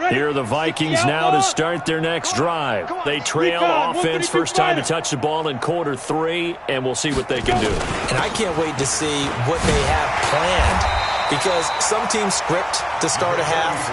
Here are the Vikings now to start their next drive. They trail offense, first time to touch the ball in quarter 3, and we'll see what they can do. And I can't wait to see what they have planned because some teams script to start a half.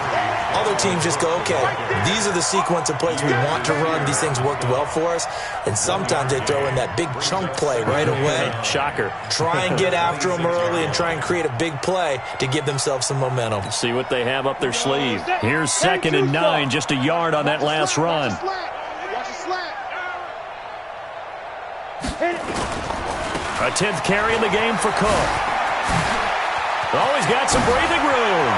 Other teams just go, okay, these are the sequence of plays we want to run. These things worked well for us. And sometimes they throw in that big chunk play right away. Shocker. Try and get after them early and try and create a big play to give themselves some momentum. See what they have up their sleeve. Here's 2nd and 9, just a yard on that last run. A 10th carry in the game for Cook. Always got some breathing room.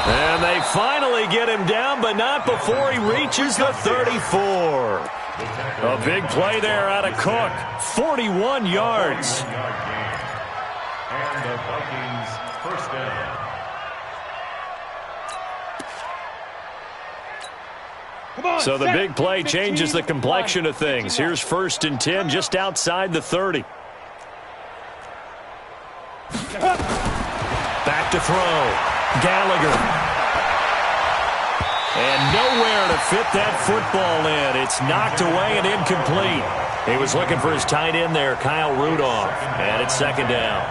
And they finally get him down, but not before he reaches the 34. A big play there out of Cook. 41 yards. And the Vikings first down. So the big play changes the complexion of things. Here's 1st and 10 just outside the 30. Back to throw. Gallagher. And nowhere to fit that football in. It's knocked away and incomplete. He was looking for his tight end there, Kyle Rudolph. And it's 2nd down.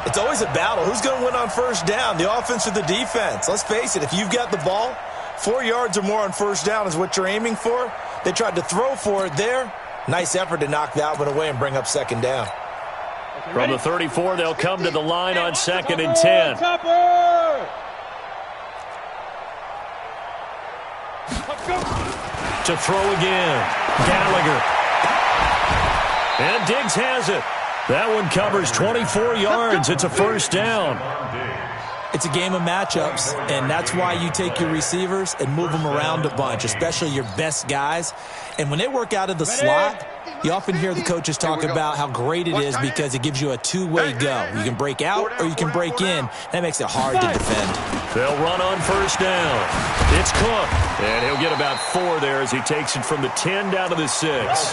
It's always a battle. Who's going to win on 1st down, the offense or the defense? Let's face it, if you've got the ball, 4 yards or more on 1st down is what you're aiming for. They tried to throw for it there. Nice effort to knock that one away and bring up 2nd down. From the 34, they'll come to the line on 2nd and 10. To throw again. Gallagher. And Diggs has it. That one covers 24 yards. It's a 1st down. It's a game of matchups, and that's why you take your receivers and move them around a bunch, especially your best guys. And when they work out of the slot, you often hear the coaches talk about how great it is because it gives you a two-way go. You can break out or you can break in. That makes it hard to defend. They'll run on 1st down. It's Cook, and he'll get about 4 there as he takes it from the 10 down to the 6.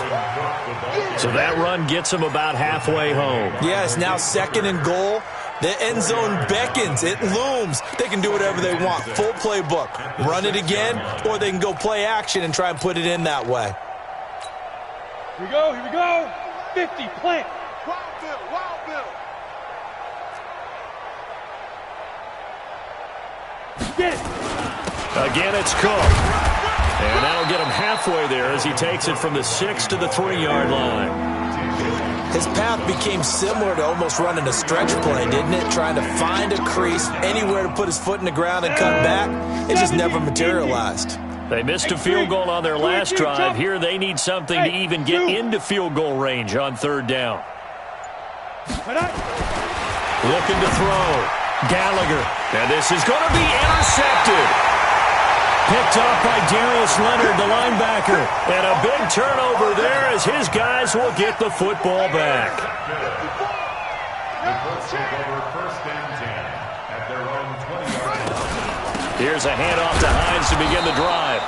So that run gets him about halfway home. Yes, now 2nd and goal. The end zone beckons. It looms. They can do whatever they want. Full playbook. Run it again, or they can go play action and try and put it in that way. Here we go, here we go. 50, plant. Wild Bill. Get it. Again, it's Cook. And that'll get him halfway there as he takes it from the 6 to the 3-yard line. His path became similar to almost running a stretch play, didn't it? Trying to find a crease, anywhere to put his foot in the ground and cut back. It just never materialized. They missed a field goal on their last drive. Here they need something to even get into field goal range on 3rd down. Looking to throw. Gallagher. And this is going to be intercepted. Picked off by Darius Leonard, the linebacker. And a big turnover there as his guys will get the football back. Here's a handoff to Hines to begin the drive.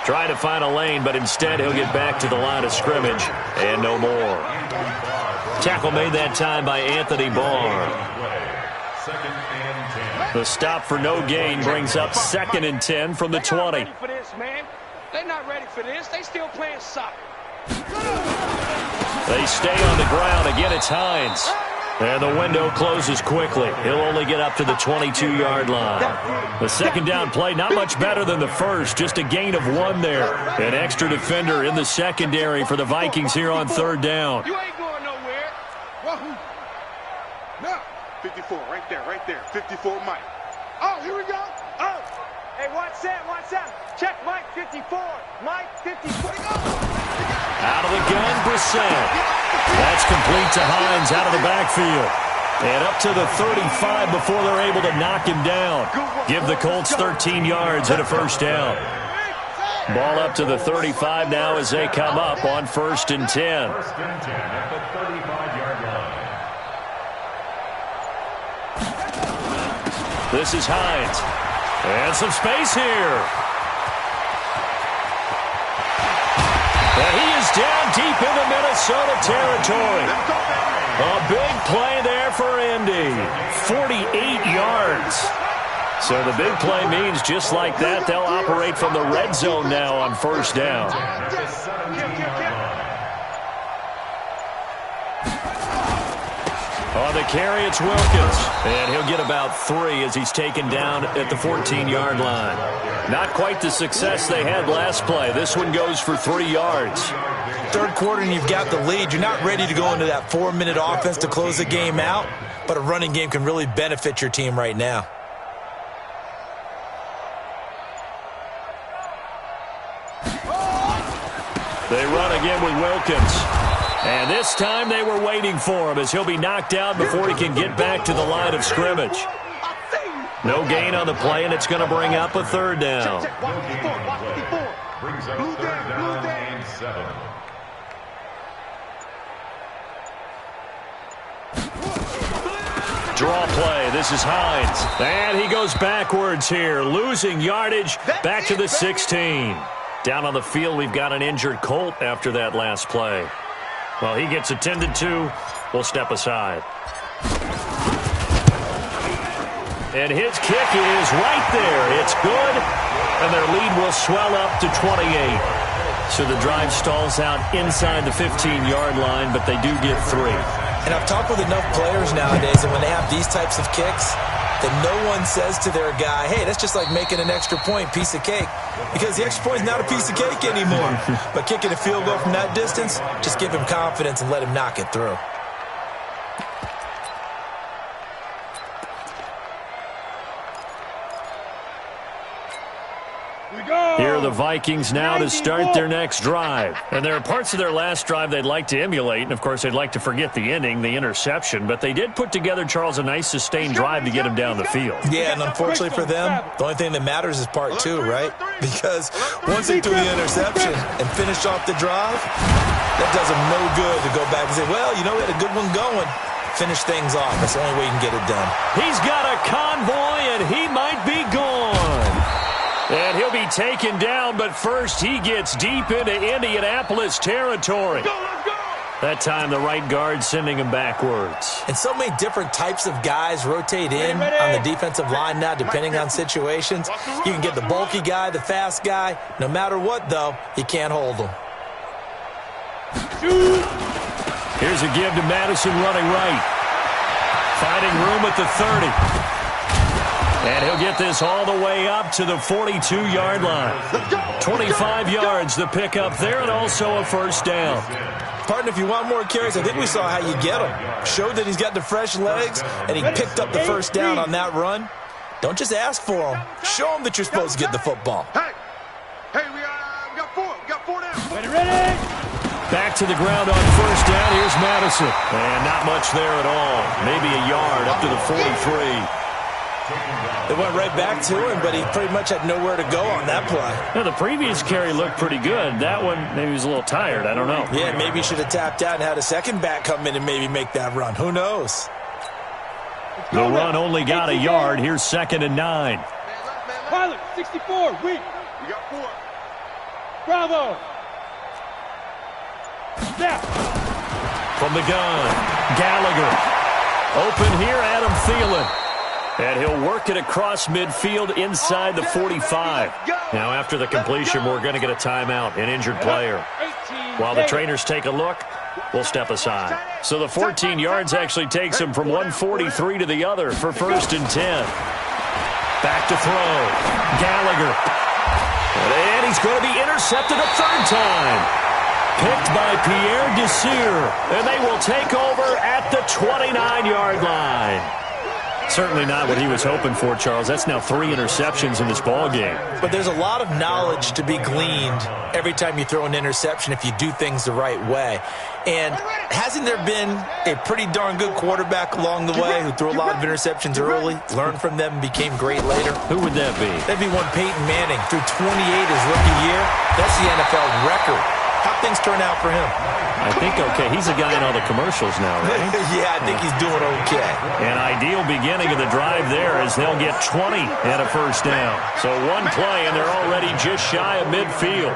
Trying to find a lane, but instead he'll get back to the line of scrimmage and no more. Tackle made that time by Anthony Barr. The stop for no gain brings up 2nd and 10 from the 20. They're not ready for this. They still playing soccer. They stay on the ground. Again, it's Hines. And the window closes quickly. He'll only get up to the 22-yard line. The second down play, not much better than the first, just a gain of 1 there. An extra defender in the secondary for the Vikings here on 3rd down. You ain't going nowhere. No. 54, right there. 54, Mike. Oh, here we go. Oh. Hey, watch that. Check Mike 54. Mike 54. Out of the gun, Brissett. That's complete to Hines out of the backfield. And up to the 35 before they're able to knock him down. Give the Colts 13 yards and a first down. Ball up to the 35 now as they come up on 1st and 10. 1st and 10 at the 35-yard line. This is Hines. And some space here. And he is down deep in the Minnesota territory. A big play there for Indy. 48 yards. So the big play means just like that, they'll operate from the red zone now on 1st down. On the carry, it's Wilkins. And he'll get about 3 as he's taken down at the 14-yard line. Not quite the success they had last play. This one goes for 3 yards. 3rd quarter and you've got the lead. You're not ready to go into that 4-minute offense to close the game out, but a running game can really benefit your team right now. They run again with Wilkins. And this time they were waiting for him as he'll be knocked out before he can get back to the line of scrimmage. No gain on the play, and it's going to bring up a 3rd down. Brings up 3rd down and 7. Draw play. This is Hines. And he goes backwards here, losing yardage back to the 16. Down on the field, we've got an injured Colt after that last play. Well, he gets attended to. We'll step aside. And his kick is right there. It's good. And their lead will swell up to 28. So the drive stalls out inside the 15-yard line, but they do get 3. And I've talked with enough players nowadays that when they have these types of kicks, that no one says to their guy, hey, that's just like making an extra point, piece of cake. Because the extra point is not a piece of cake anymore. But kicking a field goal from that distance, just give him confidence and let him knock it through. Here are the Vikings now to start their next drive. And there are parts of their last drive they'd like to emulate. And, of course, they'd like to forget the ending, the interception. But they did put together, Charles, a nice sustained drive to get him down the field. Yeah, and unfortunately for them, the only thing that matters is part 2, right? Because once they threw the interception and finished off the drive, that does them no good to go back and say, well, you know, we had a good one going. Finish things off. That's the only way you can get it done. He's got a convoy, and he might be gone. And he'll be taken down, but first he gets deep into Indianapolis territory. That time the right guard sending him backwards. And so many different types of guys rotate in on the defensive line now, depending on situations. You can get the bulky guy, the fast guy. No matter what, though, you can't hold them. Here's a give to Madison running right. Finding room at the 30. And he'll get this all the way up to the 42-yard line. 25 yards the pickup there, and also a first down. Partner, if you want more carries, I think we saw how you get him. Showed that he's got the fresh legs, and he picked up the first down on that run. Don't just ask for him. Show him that you're supposed to get the football. Hey, we got 4. We got 4 down. Ready? Back to the ground on first down. Here's Madison. And not much there at all. Maybe a yard up to the 43. They went right back to him, but he pretty much had nowhere to go on that play. The previous carry looked pretty good. That one, maybe he was a little tired. I don't know. Yeah, maybe he should have tapped out and had a second back come in and maybe make that run. Who knows? The run only got a yard. Here's 2nd and 9. Pilot, 64, weak. We got 4. Bravo. Snap. From the gun, Gallagher. Open here, Adam Thielen. And he'll work it across midfield inside the 45. Now, after the completion, we're going to get a timeout, an injured player. While the trainers take a look, we'll step aside. So the 14 yards actually takes him from 143 to the other for 1st and 10. Back to throw. Gallagher. And he's going to be intercepted a 3rd time. Picked by Pierre Desir. And they will take over at the 29-yard line. Certainly not what he was hoping for, Charles. That's now 3 interceptions in this ball game. But there's a lot of knowledge to be gleaned every time you throw an interception if you do things the right way. And hasn't there been a pretty darn good quarterback along the way who threw a lot of interceptions early, learned from them, and became great later? Who would that be? That'd be one Peyton Manning. Threw 28 his rookie year. That's the NFL record. How'd things turn out for him? I think okay. He's a guy in all the commercials now, right? Yeah, I think he's doing okay. An ideal beginning of the drive there as they'll get 20 and a 1st down. So one play, and they're already just shy of midfield.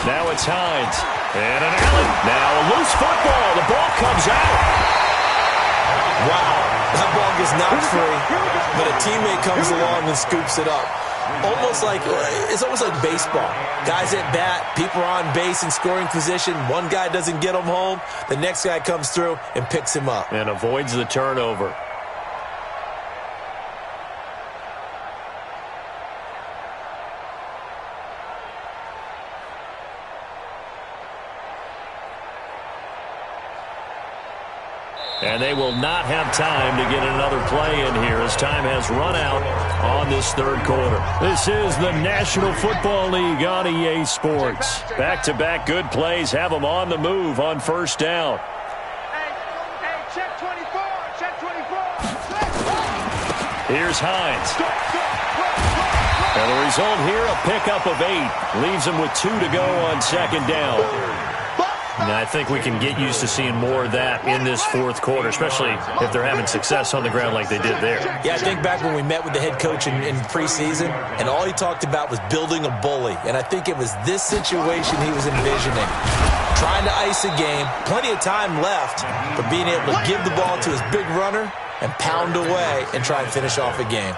Now it's Hines. And an Allen. Now a loose football. The ball comes out. Wow. That ball gets knocked free, but a teammate comes along and scoops it up. It's almost like baseball. Guys at bat, people are on base in scoring position. One guy doesn't get him home. The next guy comes through and picks him up. And avoids the turnover. And they will not have time to get another play in here as time has run out on this 3rd quarter. This is the National Football League on EA Sports. Back-to-back good plays have them on the move on 1st down. Hey, check 24, check 24. Here's Hines. And the result here, a pickup of 8. Leaves them with 2 to go on 2nd down. Now, I think we can get used to seeing more of that in this 4th quarter, especially if they're having success on the ground like they did there. Yeah, I think back when we met with the head coach in preseason, and all he talked about was building a bully. And I think it was this situation he was envisioning. Trying to ice a game, plenty of time left, but being able to give the ball to his big runner and pound away and try and finish off a game.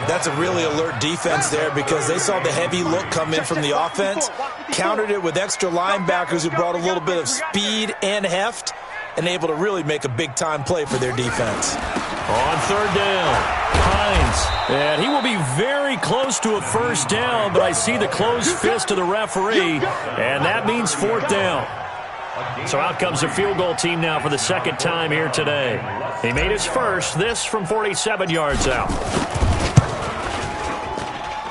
That's a really alert defense there because they saw the heavy look come in from the offense, countered it with extra linebackers who brought a little bit of speed and heft, and able to really make a big-time play for their defense. On 3rd down, Hines. And he will be very close to a 1st down, but I see the closed fist of the referee, and that means 4th down. So out comes the field goal team now for the 2nd time here today. He made his first, this from 47 yards out.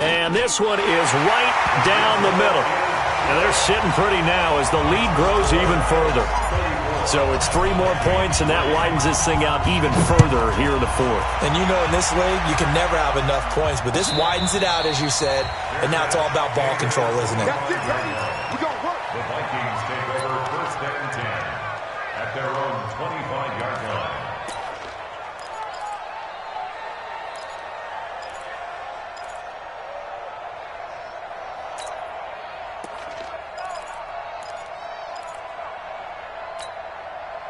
And this one is right down the middle. And they're sitting pretty now as the lead grows even further. So it's 3 more points, and that widens this thing out even further here in the 4th. And you know in this league, you can never have enough points, but this widens it out, as you said, and now it's all about ball control, isn't it? The Vikings take over 1st and 10 at their own 25-yard line.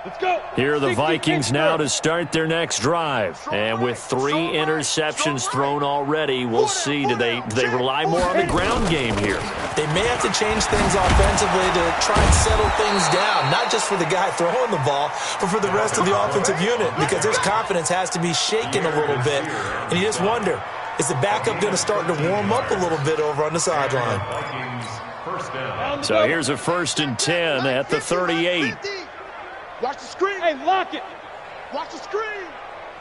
Let's go. Here are the Vikings now to start their next drive. And with 3 interceptions thrown already, we'll see. Do they rely more on the ground game here? They may have to change things offensively to try and settle things down, not just for the guy throwing the ball, but for the rest of the offensive unit, because their confidence has to be shaken a little bit. And you just wonder, is the backup going to start to warm up a little bit over on the sideline? So here's a 1st and 10 at the 38. Watch the screen. Hey, lock it. Watch the screen.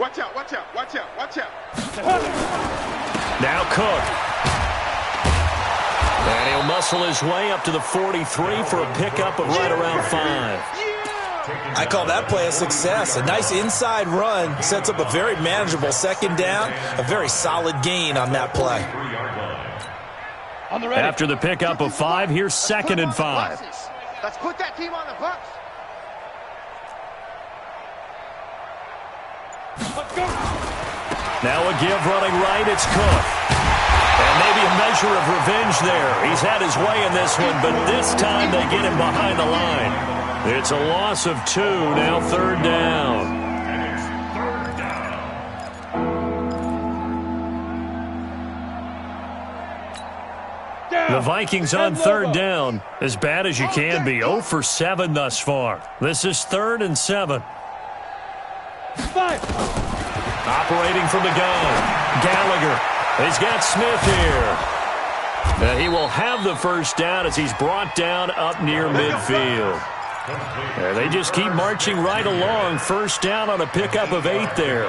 Watch out, watch out, watch out, watch out. Now Cook. And he'll muscle his way up to the 43 for a pickup of right around 5. I call that play a success. A nice inside run sets up a very manageable 2nd down, a very solid gain on that play. After the pickup of 5, here's 2nd and 5. Let's put that team on the bus. Now a give running right, it's Cook. And maybe a measure of revenge there. He's had his way in this one, but this time they get him behind the line. It's a loss of 2, now third down. The Vikings on third down, as bad as you can be, 0 for 7 thus far. This is 3rd and 7. Operating from the gun, Gallagher. He's got Smith here. He will have the first down as he's brought down up near midfield. They just keep marching right along. First down on a pickup of 8 there.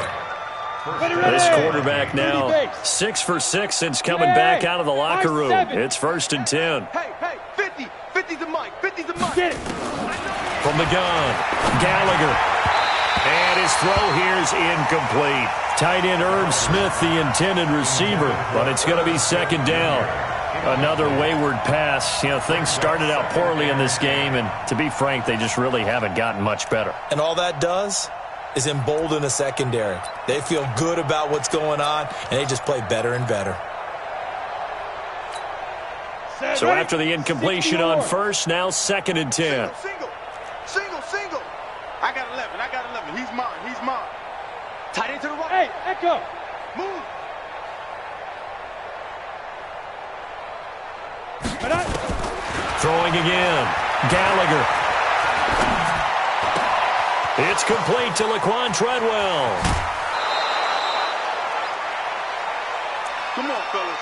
This quarterback now 6 for 6 since coming back out of the locker room. It's 1st and 10. Hey, 50. 50's the mic. 50's the mic. Get it. From the gun, Gallagher. And his throw here is incomplete. Tight end Irv Smith, the intended receiver, but it's going to be 2nd down. Another wayward pass. You know, things started out poorly in this game, and to be frank, they just really haven't gotten much better. And all that does is embolden the secondary. They feel good about what's going on, and they just play better and better. So after the incompletion on first, now 2nd and 10. Single. I got 11. He's mine. Tight end to the right. Hey, Echo. Move. Throwing again. Gallagher. It's complete to Laquan Treadwell. Come on, fellas.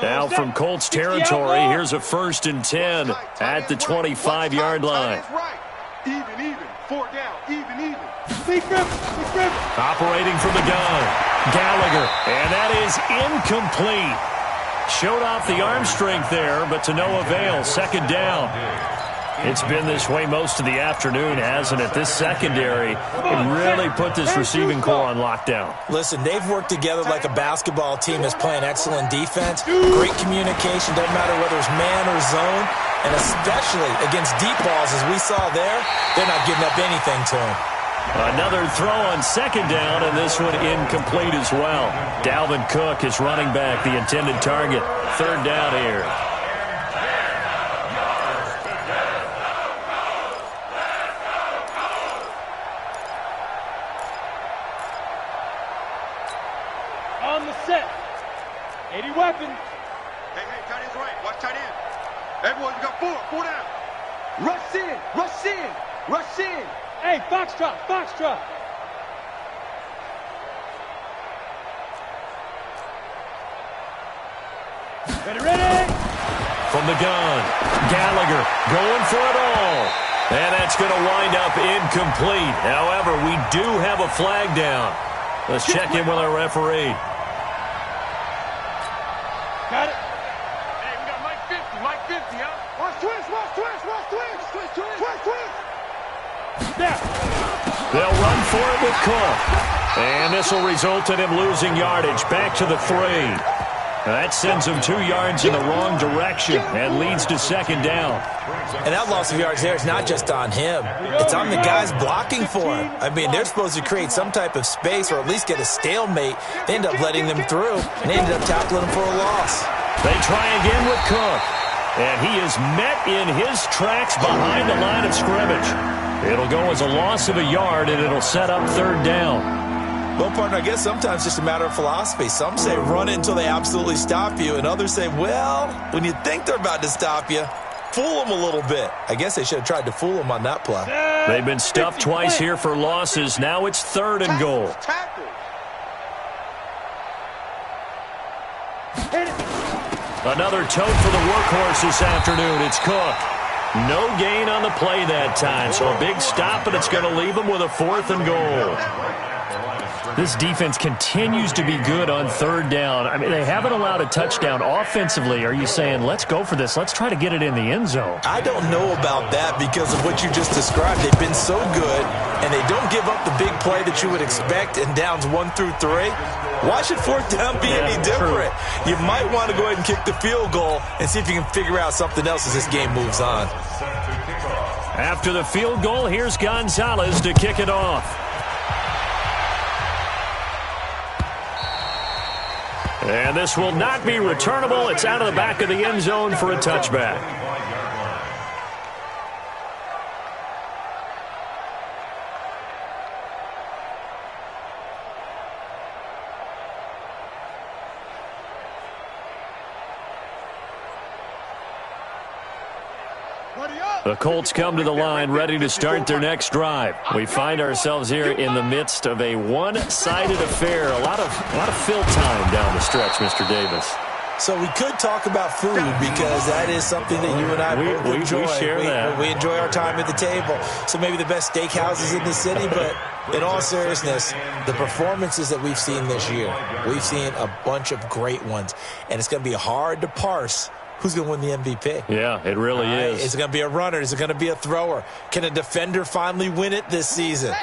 Now from Colts territory, here's a 1st and 10 at the 25-yard line. Even. 4 down. Even. Operating from the gun, Gallagher, and that is incomplete. Showed off the arm strength there, but to no avail. 2nd down. It's been this way most of the afternoon, hasn't it? This secondary really put this receiving core on lockdown. Listen, they've worked together like a basketball team that's playing excellent defense. Great communication, doesn't matter whether it's man or zone. And especially against deep balls, as we saw there, they're not giving up anything to them. Another throw on 2nd down, and this one incomplete as well. Dalvin Cook is running back, the intended target. 3rd down here. On the set. 80 weapons. Hey, tight end's right. Watch tight end. Everyone, you got 4 down. Rush in. Hey, Foxtrot. Ready. From the gun, Gallagher going for it all. And that's going to wind up incomplete. However, we do have a flag down. Let's check in with our referee. Got it. Hey, we got Mike 50, huh? Watch twist. There. They'll run for it with Cook. And this will result in him losing yardage back to the 3. That sends him 2 yards in the wrong direction and leads to 2nd down. And that loss of yards there is not just on him. It's on the guys blocking for him. I mean, they're supposed to create some type of space or at least get a stalemate. They end up letting them through, and they ended up tackling him for a loss. They try again with Cook. And he is met in his tracks behind the line of scrimmage. It'll go as a loss of a yard, and it'll set up 3rd down. Well, partner, I guess sometimes it's just a matter of philosophy. Some say run it until they absolutely stop you, and others say, well, when you think they're about to stop you, fool them a little bit. I guess they should have tried to fool them on that play. They've been stuffed twice here for losses. Now it's 3rd and goal. Another tote for the workhorse this afternoon. It's Cook. No gain on the play that time, so a big stop, and it's going to leave him with a 4th and goal. This defense continues to be good on third down. I mean, they haven't allowed a touchdown offensively. Are you saying, let's go for this, let's try to get it in the end zone? I don't know about that because of what you just described. They've been so good, and they don't give up the big play that you would expect in downs 1 through 3. Why should fourth down be any different? True. You might want to go ahead and kick the field goal and see if you can figure out something else as this game moves on. After the field goal, here's Gonzalez to kick it off. And this will not be returnable. It's out of the back of the end zone for a touchback. The Colts come to the line ready to start their next drive. We find ourselves here in the midst of a one-sided affair. A lot of fill time down the stretch, Mr. Davis. So we could talk about food because that is something that you and I both enjoy. We share that. We enjoy our time at the table. So maybe the best steakhouses in the city, but in all seriousness, the performances that we've seen this year, we've seen a bunch of great ones, and it's going to be hard to parse who's going to win the MVP. Yeah, it really is. Is it going to be a runner? Is it going to be a thrower? Can a defender finally win it this season?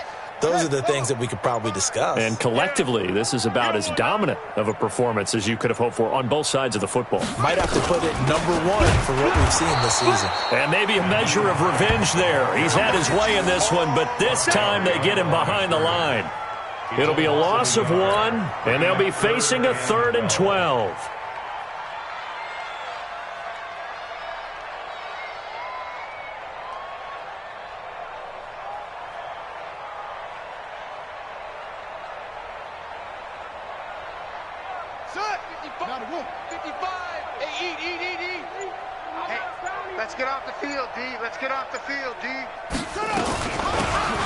Those are the things that we could probably discuss. And collectively, this is about as dominant of a performance as you could have hoped for on both sides of the football. Might have to put it number 1 for what we've seen this season. And maybe a measure of revenge there. He's had his way in this one, but this time they get him behind the line. It'll be a loss of 1, and they'll be facing a 3rd and 12.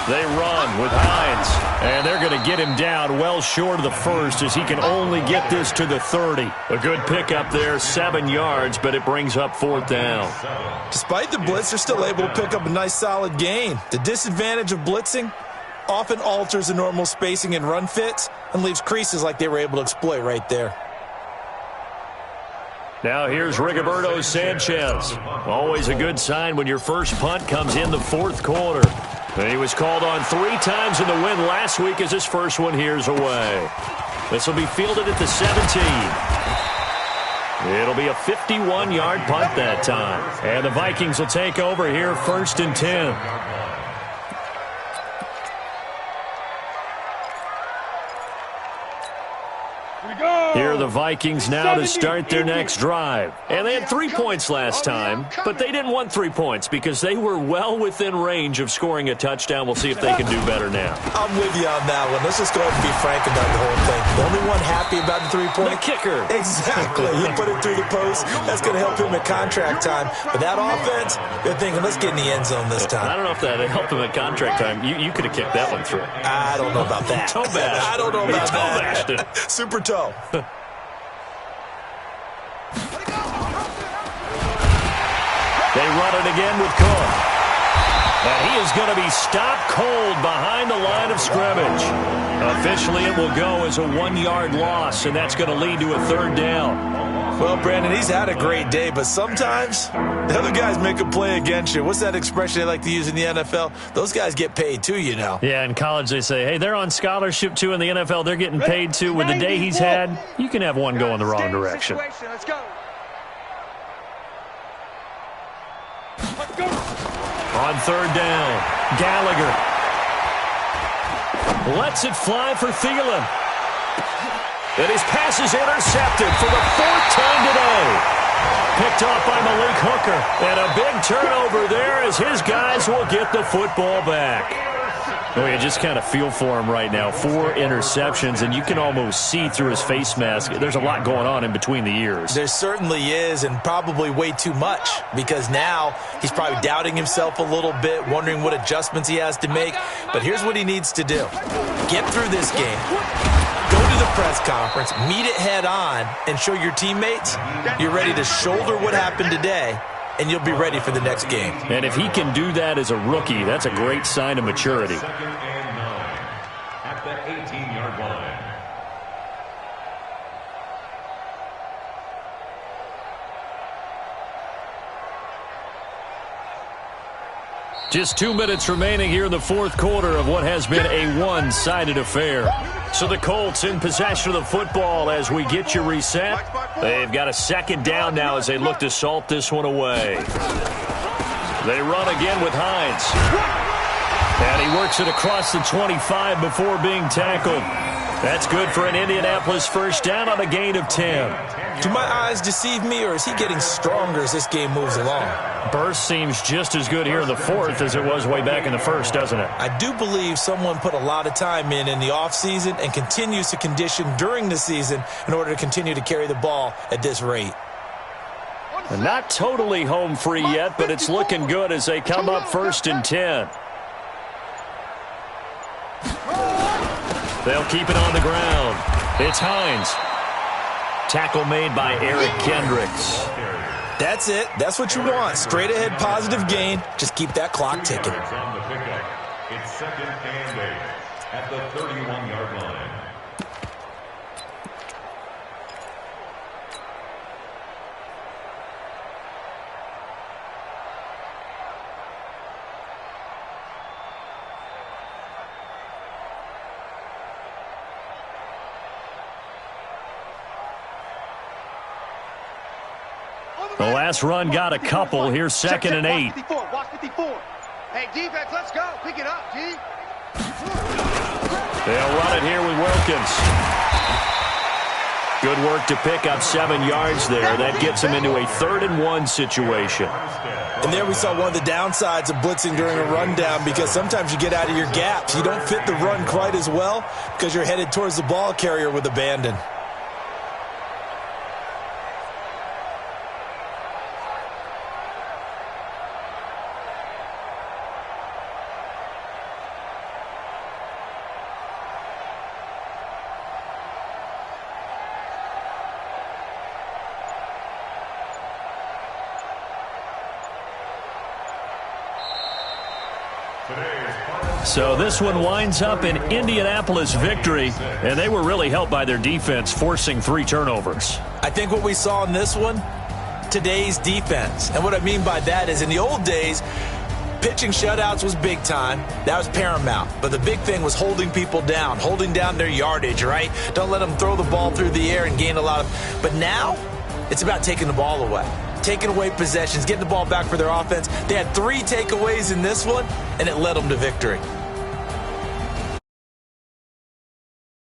They run with Hines, and they're going to get him down well short of the first as he can only get this to the 30. A good pickup there, 7 yards, but it brings up 4th down. Despite the blitz, they're still able to pick up a nice solid gain. The disadvantage of blitzing often alters the normal spacing and run fits and leaves creases like they were able to exploit right there. Now here's Rigoberto Sanchez. Always a good sign when your first punt comes in the 4th quarter. And he was called on 3 times in the win last week as his first one here's away. This will be fielded at the 17. It'll be a 51-yard punt that time. And the Vikings will take over here 1st and 10. Here are the Vikings now to start their next drive. And they had 3 points last time, but they didn't want 3 points because they were well within range of scoring a touchdown. We'll see if they can do better now. I'm with you on that one. Let's just go ahead and be frank about the whole thing. The only one happy about the 3-point? The kicker. Exactly. You put it through the post. That's going to help him at contract time. But that offense, they're thinking, let's get in the end zone this time. I don't know if that helped him at contract time. You could have kicked that one through. I don't know about that. Toe bash. I don't know about that. Toe bashed it. Super toe. They run it again with Cook. And he is going to be stopped cold behind the line of scrimmage. Officially, it will go as a 1-yard loss, and that's going to lead to a 3rd down. Well, Brandon, he's had a great day, but sometimes the other guys make a play against you. What's that expression they like to use in the NFL? Those guys get paid too, you know. Yeah, in college they say, hey, they're on scholarship too. In the NFL, they're getting paid too. With the day he's had, you can have one go in the wrong direction. Let's go. On 3rd down, Gallagher lets it fly for Thielen. And his pass is intercepted for the 4th time today. Picked off by Malik Hooker. And a big turnover there as his guys will get the football back. Oh, you just kind of feel for him right now. 4 interceptions, and you can almost see through his face mask. There's a lot going on in between the ears. There certainly is, and probably way too much, because now he's probably doubting himself a little bit, wondering what adjustments he has to make. But here's what he needs to do. Get through this game. Go to the press conference, meet it head on, and show your teammates you're ready to shoulder what happened today, and you'll be ready for the next game. And if he can do that as a rookie, that's a great sign of maturity. Second and 9 at the 18-yard line. Just 2 minutes remaining here in the fourth quarter of what has been a one-sided affair. So the Colts in possession of the football as we get you reset. They've got a second down now as they look to salt this one away. They run again with Hines. And he works it across the 25 before being tackled. That's good for an Indianapolis first down on a gain of 10. Do my eyes deceive me, or is he getting stronger as this game moves along? Burst seems just as good here in the fourth as it was way back in the first, doesn't it? I do believe someone put a lot of time in the offseason and continues to condition during the season in order to continue to carry the ball at this rate. And not totally home free yet, but it's looking good as they come up first and 10. They'll keep it on the ground. It's Hines. Tackle made by Eric Kendricks. That's it. That's what you want. Straight ahead positive gain. Just keep that clock ticking. On the pickup. It's second and 8 at the 31-yard line. The last run got a couple. Here's second and 8. Watch 54. Hey, defense, let's go. Pick it up, D. They'll run it here with Wilkins. Good work to pick up 7 yards there. That gets them into a 3rd and 1 situation. And there we saw one of the downsides of blitzing during a rundown, because sometimes you get out of your gaps. You don't fit the run quite as well because you're headed towards the ball carrier with abandon. So this one winds up an Indianapolis victory, and they were really helped by their defense, forcing 3 turnovers. I think what we saw in this one, today's defense. And what I mean by that is in the old days, pitching shutouts was big time. That was paramount. But the big thing was holding people down, holding down their yardage, right? Don't let them throw the ball through the air and gain a lot of. But now, it's about taking the ball away. Taking away possessions, getting the ball back for their offense. They had 3 takeaways in this one, and it led them to victory.